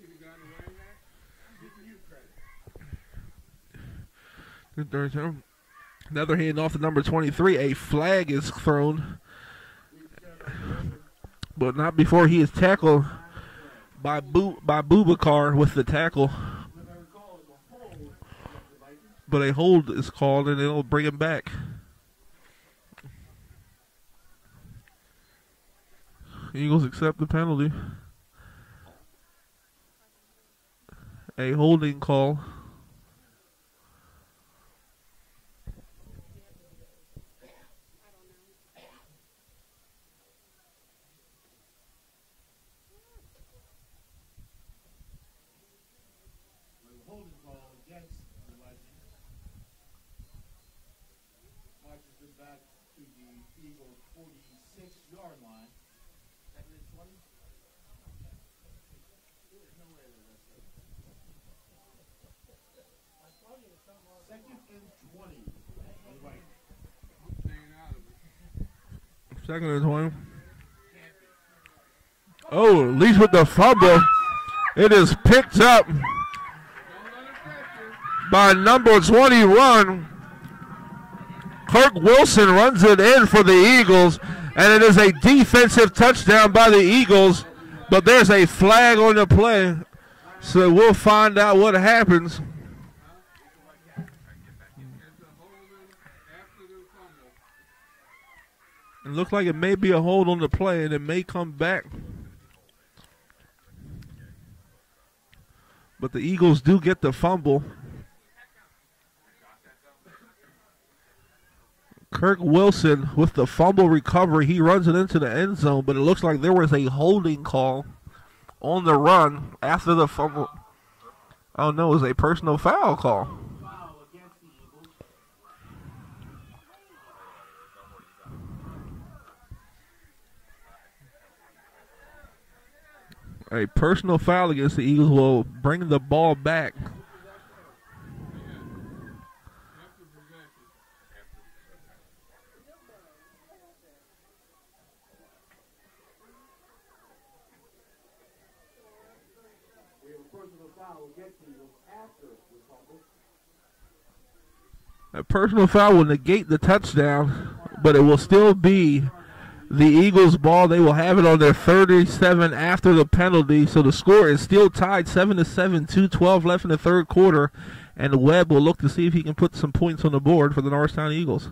He got away with that? Another hand off to number 23. A flag is thrown, but not before he is tackled by Boubacar with the tackle. But a hold is called, and it'll bring him back. Eagles accept the penalty. A holding call. Back to the Eagles' 46-yard line. Second and 20. There's no way they're Second and 20. Second and 20. Oh, leads with the fumble. It is picked up by number 21. Kirk Wilson runs it in for the Eagles, and it is a defensive touchdown by the Eagles, but there's a flag on the play, so we'll find out what happens. It looks like it may be a hold on the play, and it may come back. But the Eagles do get the fumble. Kirk Wilson with the fumble recovery. He runs it into the end zone, but it looks like there was a holding call on the run after the fumble. Oh, no, it was a personal foul call. A personal foul against the Eagles will bring the ball back. A personal foul will negate the touchdown, but it will still be the Eagles' ball. They will have it on their 37 after the penalty, so the score is still tied 7-7, 2:12 left in the third quarter, and Webb will look to see if he can put some points on the board for the Norristown Eagles.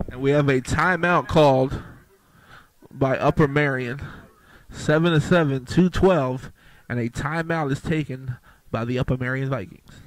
And we have a timeout called by Upper Merion. 7-7, 2:12, and a timeout is taken by the Upper Merion Vikings.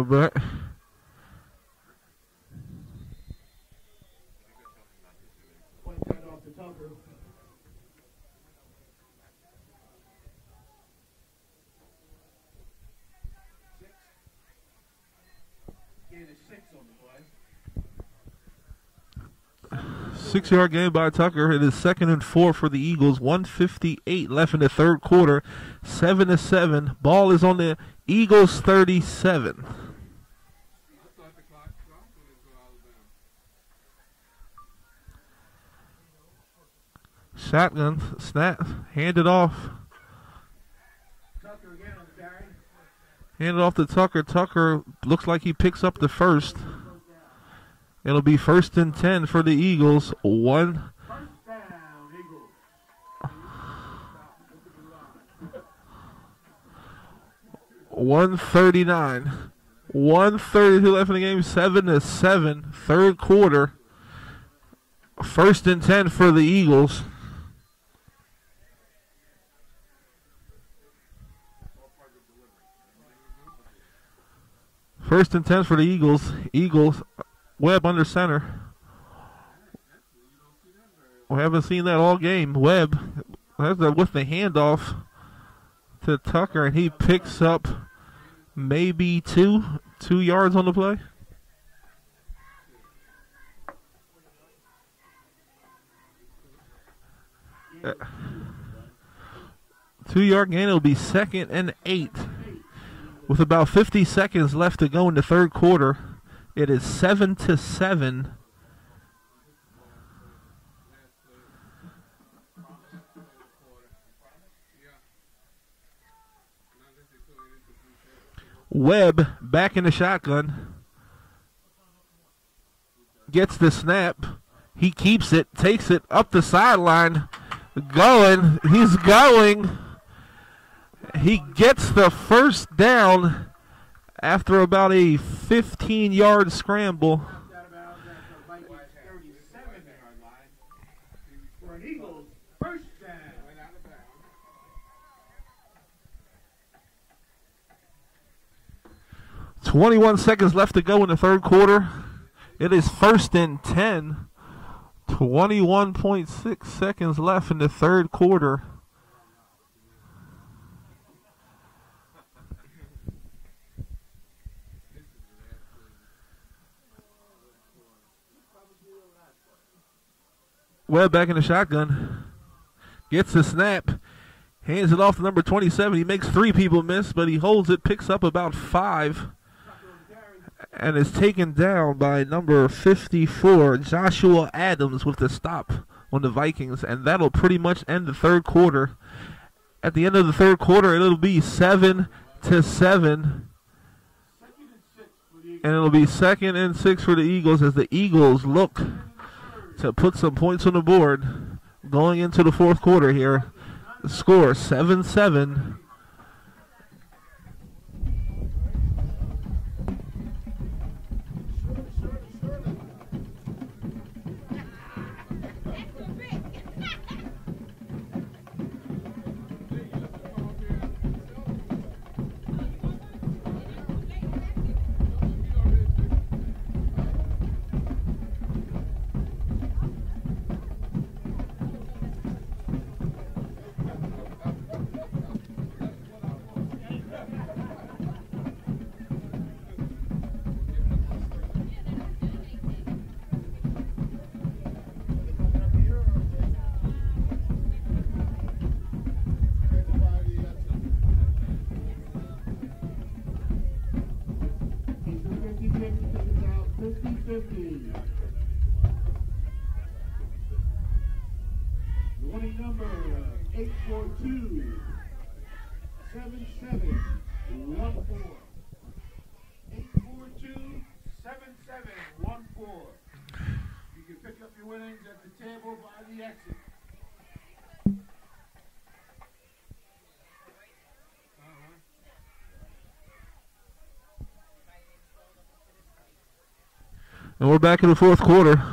But Point that off to Tucker. Gain is 6 on the play. 6-yard gain by Tucker. It is 2nd and 4 for the Eagles. 1:58 left in the third quarter. 7-7. Ball is on the Eagles 37. Shotgun, snap, hand it off. Tucker again on the carry. Hand it off to Tucker. Tucker looks like he picks up the first. It'll be 1st and 10 for the Eagles. First down, Eagles. 1:39. 1:32 left in the game. 7-7. Third quarter. 1st and 10 for the Eagles. First and 10 for the Eagles. Eagles, Webb under center. We haven't seen that all game. Webb with the handoff to Tucker, and he picks up maybe 2 yards on the play. Uh, 2-yard gain. It'll be 2nd and 8. With about 50 seconds left to go in the third quarter, it is 7-7. Webb back in the shotgun. Gets the snap. He keeps it, takes it up the sideline. Going. He's going. He gets the first down after about a 15-yard scramble. For an Eagles, first down. 21 seconds left to go in the third quarter. It is 1st and 10. 21.6 seconds left in the third quarter. Webb back in the shotgun. Gets the snap. Hands it off to number 27. He makes 3 people miss, but he holds it, picks up about 5. And is taken down by number 54, Joshua Adams, with the stop on the Vikings. And that'll pretty much end the third quarter. At the end of the third quarter, it'll be 7-7. And it'll be 2nd and 6 for the Eagles as the Eagles look to put some points on the board going into the fourth quarter here. The score 7-7. Winning number 842 7714. 842 7714. You can pick up your winnings at the table by the exit. And we're back in the fourth quarter.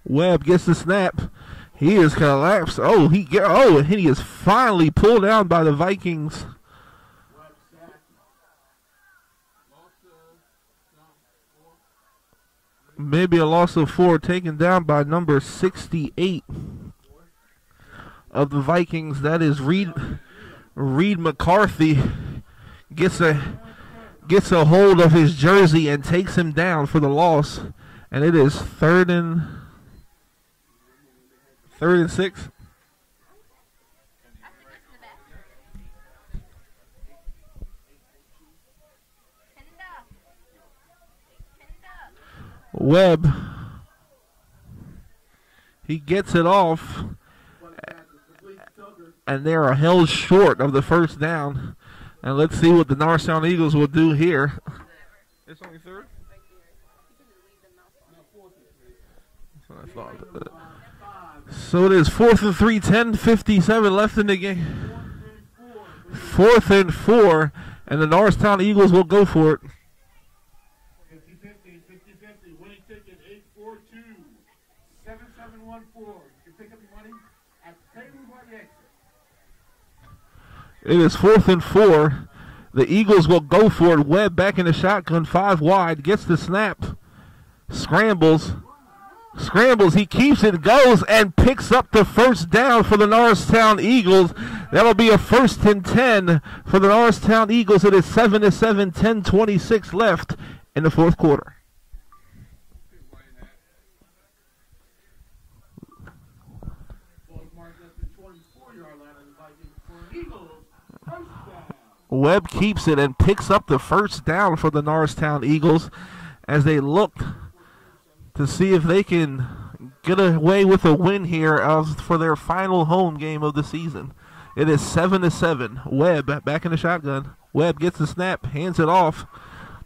Webb gets the snap. He is collapsed. And he is finally pulled down by the Vikings. Maybe a loss of 4, taken down by number 68 of the Vikings. That is Reed McCarthy. Gets a hold of his jersey and takes him down for the loss. And it is third and 6. Webb. He gets it off, and they are held short of the first down. And let's see what the Norristown Eagles will do here. It's only third? That's what I thought. So it is 4th and 3, 10:57 left in the game. 4th and 4, and the Norristown Eagles will go for it. 50-50, winning ticket 842-7714. You can pick up your money at the table by the exit. It is 4th and 4. The Eagles will go for it. Webb back in the shotgun, 5 wide, gets the snap, scrambles, he keeps it, goes, and picks up the first down for the Norristown Eagles. That'll be a 1st and 10 for the Norristown Eagles. It is 7-7, 10:26 left in the 4th quarter. Webb keeps it and picks up the first down for the Norristown Eagles as they look to see if they can get away with a win here for their final home game of the season. It is 7-7. Webb back in the shotgun. Webb gets the snap, hands it off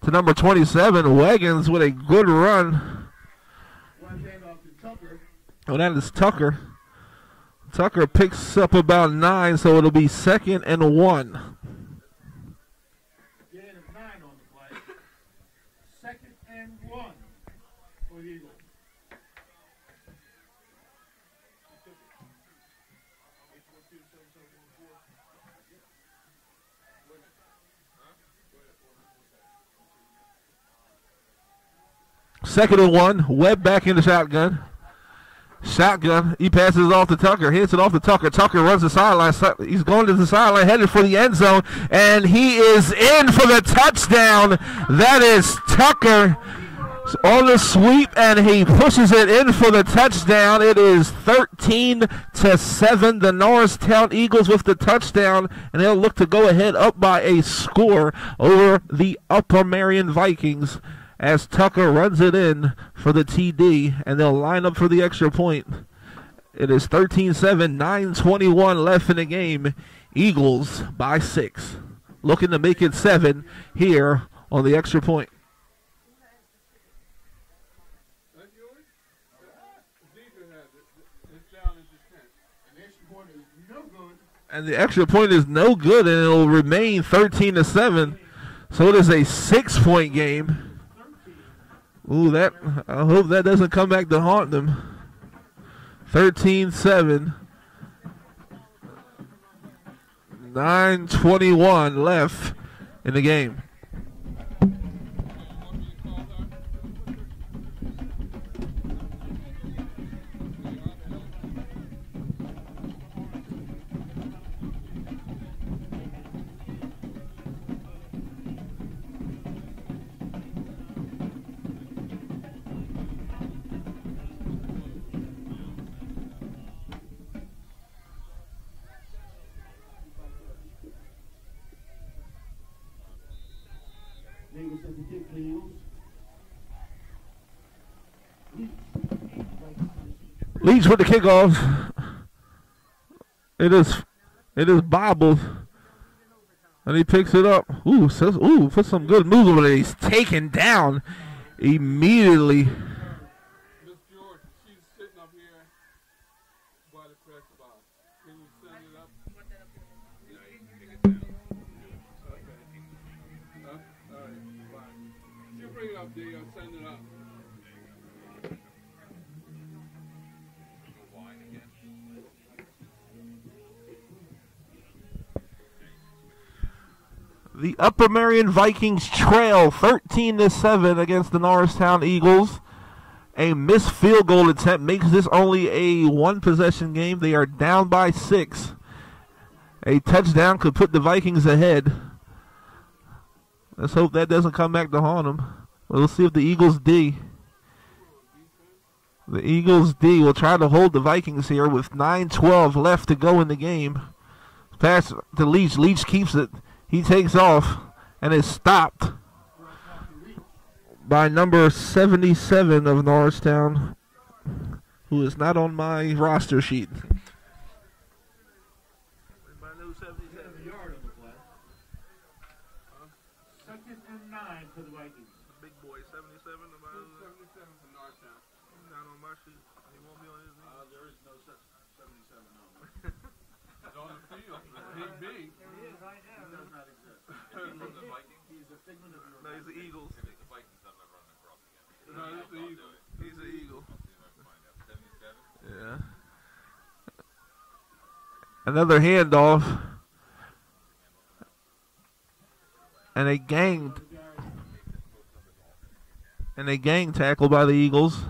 to number 27. Wagons with a good run. Oh, that is Tucker. Tucker picks up about 9, so it'll be 2nd and 1. Gain of 9 on the play. 2nd and 1 for the Eagles. Second and 1. Webb back in the shotgun. He passes off to Tucker, hits it off to Tucker. Tucker runs the sideline. He's going to the sideline, headed for the end zone, and he is in for the touchdown. That is Tucker on the sweep, and he pushes it in for the touchdown. It is 13-7. The Norristown Eagles with the touchdown, and they'll look to go ahead up by a score over the Upper Merion Vikings, as Tucker runs it in for the TD, and they'll line up for the extra point. It is 13-7, 9:21 left in the game. Eagles by 6. Looking to make it 7 here on the extra point. And the extra point is no good, and it'll remain 13-7. So it is a 6-point game. Ooh, I hope that doesn't come back to haunt them. 13-7. 9:21 left in the game. Leach with the kickoff. It is bobbled, and he picks it up. Put some good moves over there. He's taken down immediately. Miss George, she's sitting up here by the press box. Can you send it up? All right, fine. You bring it up there, send it up. The Upper Merion Vikings trail 13-7 against the Norristown Eagles. A missed field goal attempt makes this only a 1-possession game. They are down by 6. A touchdown could put the Vikings ahead. Let's hope that doesn't come back to haunt them. We'll see if the Eagles D. The Eagles D will try to hold the Vikings here with 9:12 left to go in the game. Pass to Leach. Leach keeps it. He takes off and is stopped by number 77 of Norristown. who is not on my roster sheet. Yard on the play. Second and 9 for the Vikings. Big boy, 77. 77 for Norristown. Not on my sheet. He won't be on his name. There is no such 77 on He's on the field. He's big. He is, I know. He does not exist. He's a figment of your No, he's the Eagles. No, it's the Eagles. He's the Eagle. Yeah. Another handoff. And a gang tackle by the Eagles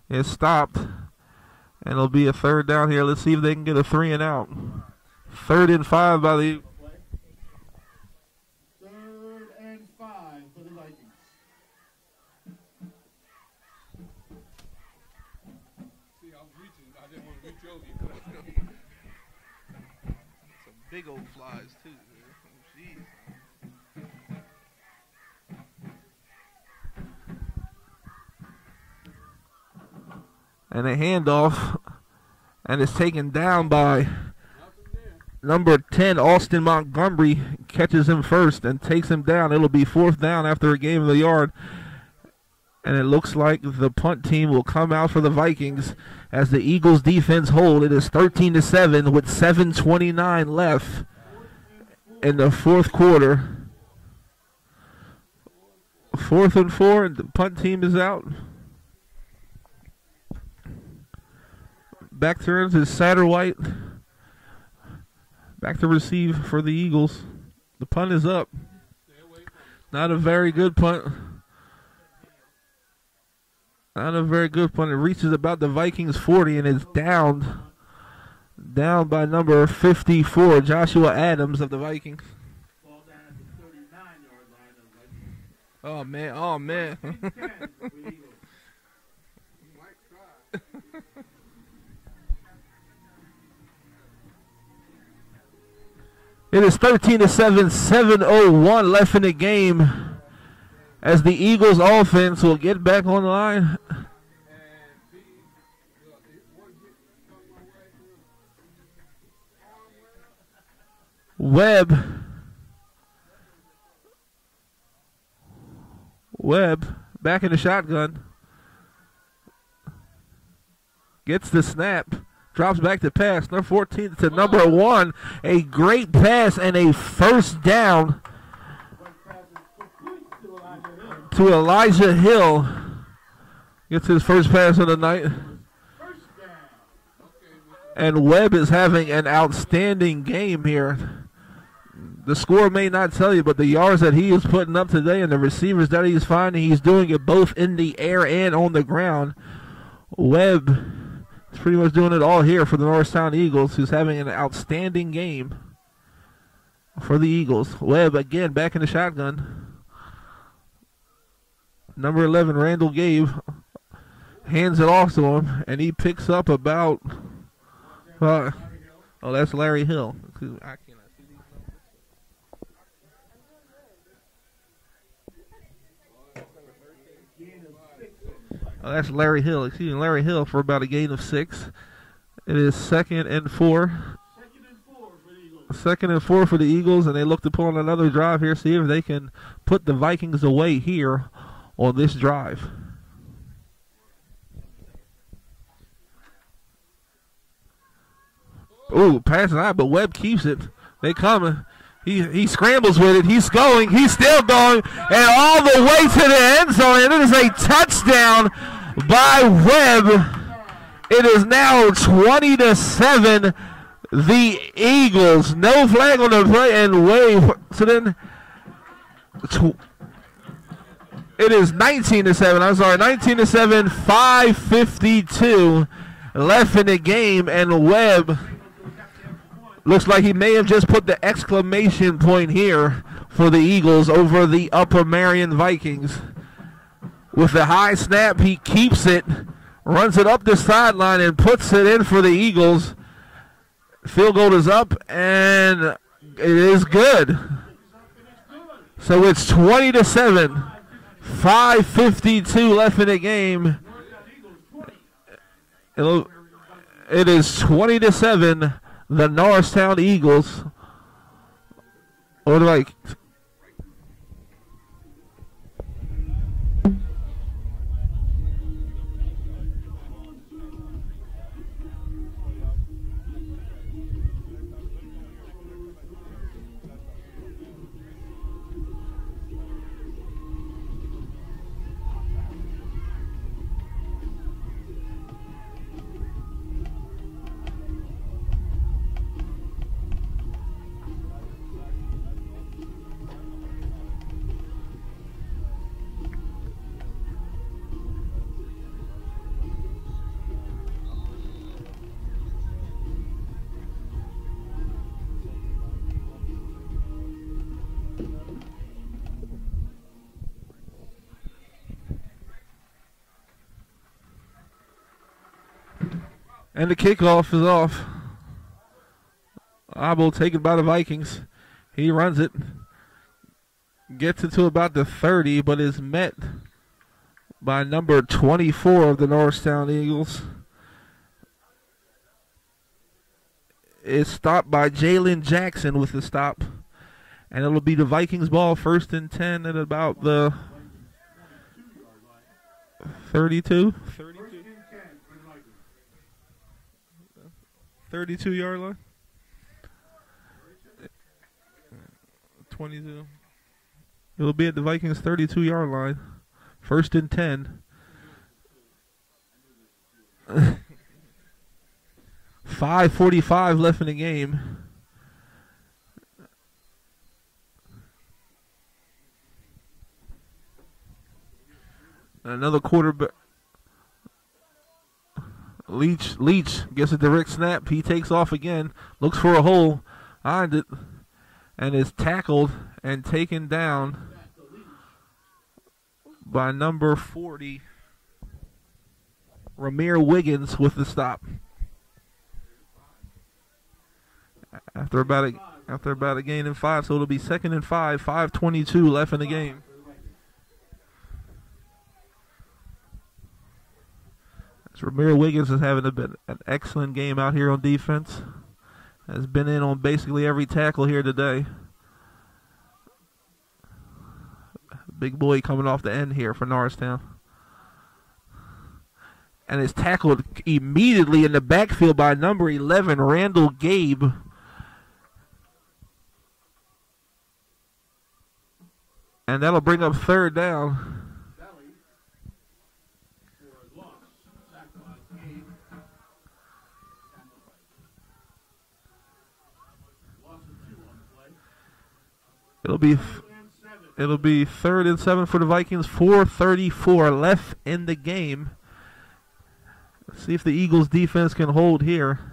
is stopped. And it'll be a third down here. Let's see if they can get a 3 and out. 3rd and 5 by the Eagles. 3rd and 5 for the Vikings. See, I was reaching. I didn't want to reach over you. Some big old flies, too. Jeez. And a handoff, and it's taken down by number 10, Austin Montgomery. Catches him first and takes him down. It'll be 4th down after a gain of the yard. And it looks like the punt team will come out for the Vikings as the Eagles defense hold. It is 13-7 with 7:29 left in the 4th quarter. 4th and 4, and the punt team is out. Back turns is Satterwhite. Back to receive for the Eagles. The punt is up. Not a very good punt. Not a very good punt. It reaches about the Vikings 40 and is down by number 54, Joshua Adams of the Vikings. Ball down at the 39-yard line of the Vikings. Oh, man. Oh, man. 10 for the Eagles. Might try. It is 13-7, 7:01 left in the game as the Eagles offense will get back on the line. Webb back in the shotgun. Gets the snap. Drops back to pass. Number 14 to number 1. A great pass and a first down to Elijah Hill. Gets his first pass of the night. And Webb is having an outstanding game here. The score may not tell you, but the yards that he is putting up today and the receivers that he's finding, he's doing it both in the air and on the ground. Webb is pretty much doing it all here for the Norristown Eagles, who's having an outstanding game for the Eagles. Webb again back in the shotgun. Number 11, Randall Gabe, hands it off to him, and he picks up about... oh, that's Larry Hill. I cannot see these numbers. Oh, that's Larry Hill. Excuse me, Larry Hill for about a gain of 6. It is 2nd and 4. 2nd and 4 for the Eagles, and they look to pull on another drive here, see if they can put the Vikings away here on this drive. Ooh, passing out, but Webb keeps it. They coming. He scrambles with it. He's going. He's still going. And all the way to the end zone. And it is a touchdown by Webb. It is now 20-7. The Eagles. No flag on the play and wave. So then it is 19-7. I'm sorry, 19-7. 5:52 left in the game, and Webb looks like he may have just put the exclamation point here for the Eagles over the Upper Merion Vikings. With the high snap, he keeps it, runs it up the sideline, and puts it in for the Eagles. Field goal is up, and it is good. So it's 20-7. 5:52 left in the game. It is 20-7. The Norristown Eagles. Or like. And the kickoff is off. Abo taken by the Vikings. He runs it. Gets it to about the 30, but is met by number 24 of the Norristown Eagles. Is stopped by Jalen Jackson with the stop. And it'll be the Vikings ball, 1st and 10 at about the 32. 32-yard line. 22. It'll be at the Vikings 32-yard line. 1st and 10. 5:45 left in the game. Another quarterback. Leach gets a direct snap. He takes off again. Looks for a hole. Finds it. And is tackled and taken down by number 40. Ramir Wiggins with the stop. After about a gain in 5, so it'll be 2nd and 5. 5:22 left in the game. So Ramir Wiggins is having an excellent game out here on defense. Has been in on basically every tackle here today. Big boy coming off the end here for Norristown. And is tackled immediately in the backfield by number 11, Randall Gabe. And that'll bring up 3rd down. It'll be 3rd and 7 for the Vikings. 4:34 left in the game. Let's see if the Eagles defense can hold here.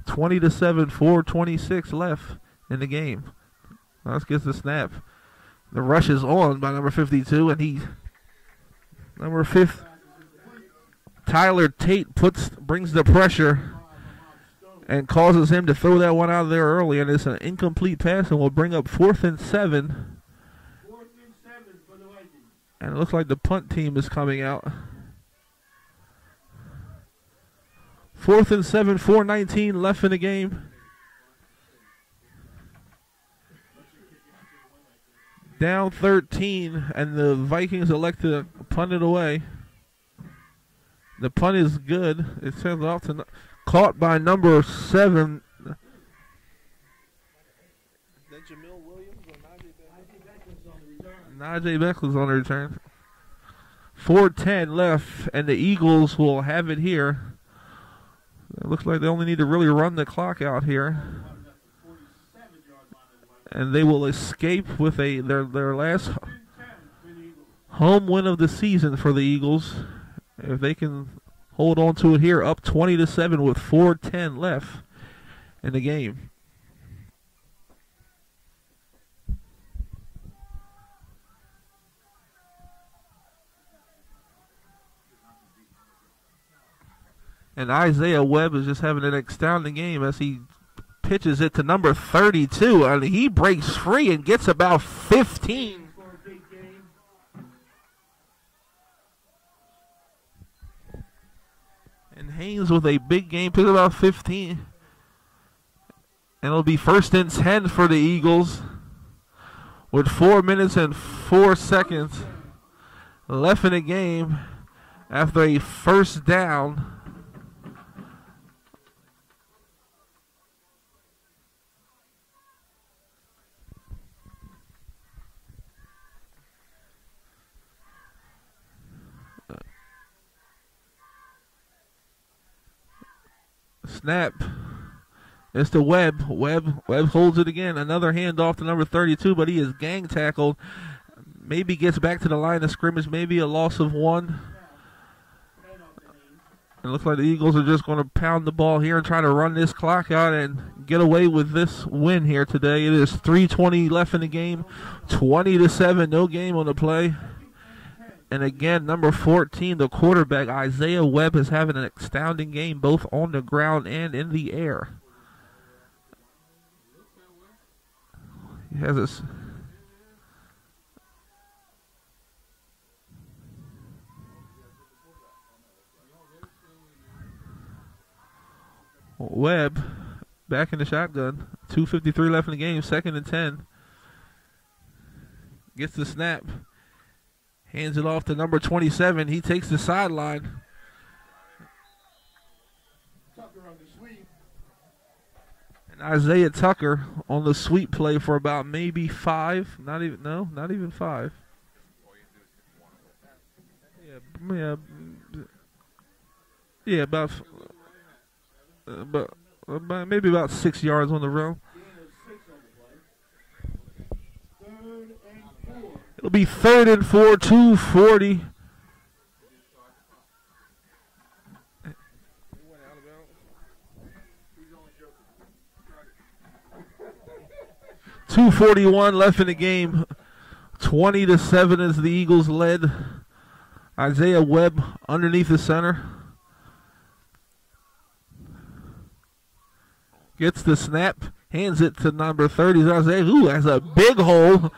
20-7, 4:26 left in the game. Let's get the snap. The rush is on by number 52, and number 5, Tyler Tate brings the pressure and causes him to throw that one out of there early, and it's an incomplete pass, and will bring up 4th and 7. 4th and 7 for the Vikings. And it looks like the punt team is coming out. 4th and 7, 4:19 left in the game. Down 13, and the Vikings elect to punt it away. The punt is good. It sends off to caught by number 7. Is that Jamil Williams or Najee Beckles on the return? 4:10 left, and the Eagles will have it here. It looks like they only need to really run the clock out here. And they will escape with their last home win of the season for the Eagles. If they can hold on to it here, up 20-7 with 4:10 left in the game. And Isaiah Webb is just having an astounding game as he pitches it to number 32, and he breaks free and gets about 15. And Haynes with a big game, picked about 15. And it'll be 1st and 10 for the Eagles with 4 minutes and 4 seconds left in the game after a first down. Snap. It's to Webb. Webb holds it again. Another handoff to number 32, but he is gang tackled. Maybe gets back to the line of scrimmage. Maybe a loss of 1. It looks like the Eagles are just going to pound the ball here and try to run this clock out and get away with this win here today. It is 3:20 left in the game. 20-7. No game on the play. And again, number 14, the quarterback, Isaiah Webb, is having an astounding game both on the ground and in the air. He has this. Webb back in the shotgun. 2:53 left in the game. 2nd and 10. Gets the snap. Hands it off to number 27. He takes the sideline. Tucker on the sweep. And Isaiah Tucker on the sweep play for about maybe 5. Not even 5. Yeah, about maybe about 6 yards on the run. It'll be 3rd and 4, 2:40. .241 left in the game. 20-7 as the Eagles led. Isaiah Webb underneath the center. Gets the snap. Hands it to number 30. Isaiah, who has a big hole.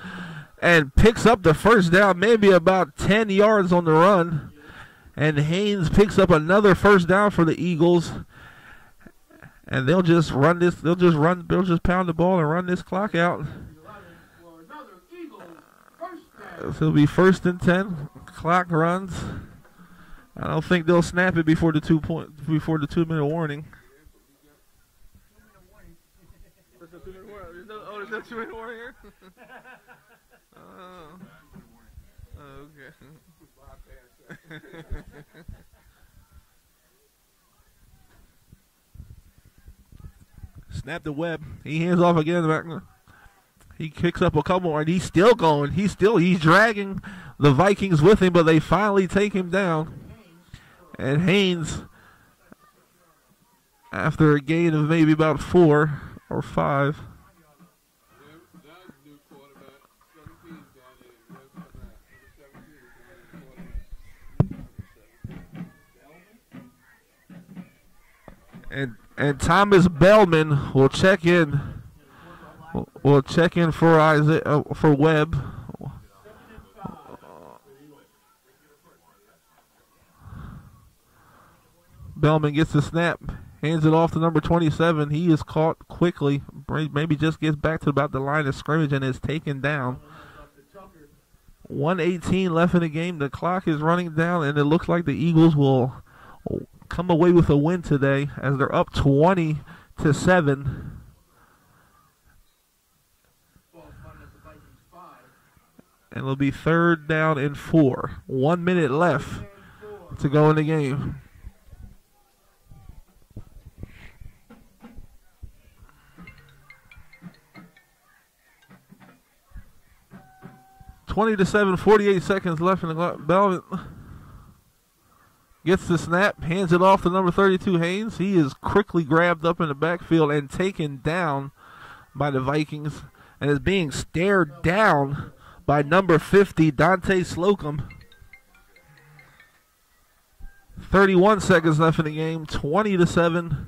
And picks up the first down, maybe about 10 yards on the run. And Haynes picks up another first down for the Eagles. And they'll just run this, they'll just pound the ball and run this clock out. So it'll be 1st and 10. Clock runs. I don't think they'll snap it before the 2-minute warning. There's no 2-minute warning here? Okay. Snap the Webb. He hands off again. He kicks up a couple more, and he's still going. He's dragging the Vikings with him, but they finally take him down. And Haynes, after a gain of maybe about 4 or 5. And Thomas Bellman will check in. Will check in for Isaiah for Webb. Bellman gets the snap, hands it off to number 27. He is caught quickly. Maybe just gets back to about the line of scrimmage and is taken down. 1:18 left in the game. The clock is running down, and it looks like the Eagles will come away with a win today as they're up 20-7. And it'll be 3rd down and 4. 1 minute left to go in the game. (20-7), 48 seconds left in the clock. Bellman gets the snap, hands it off to number 32, Haynes. He is quickly grabbed up in the backfield and taken down by the Vikings and is being stared down by number 50, Dante Slocum. 31 seconds left in the game, 20-7.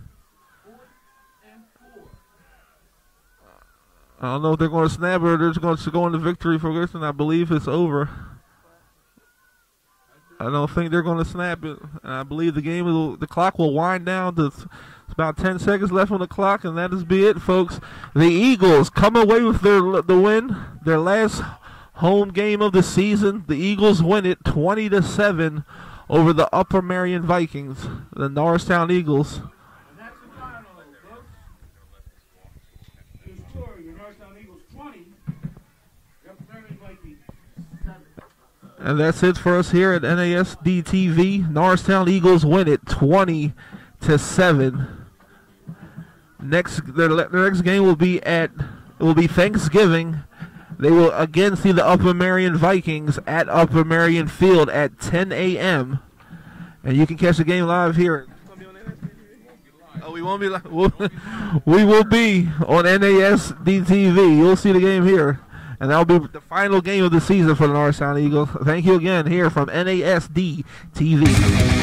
I don't know if they're going to snap or they're just going to go into victory for this, and I believe it's over. I don't think they're going to snap it. I believe the clock will wind down to about 10 seconds left on the clock, and that is be it, folks. The Eagles come away with the win, their last home game of the season. The Eagles win it 20-7 over the Upper Merion Vikings, the Norristown Eagles. And that's the final, folks. The score, the Norristown Eagles 20, the Upper Merion Vikings 7. And that's it for us here at NASD TV. Norristown Eagles win it 20-7. Their next game will be Thanksgiving. They will again see the Upper Merion Vikings at Upper Merion Field at 10 a.m. And you can catch the game live here. Oh, we won't be live. We will be on NASD TV. You'll see the game here. And that will be the final game of the season for the Norristown Eagles. Thank you again here from NASD TV.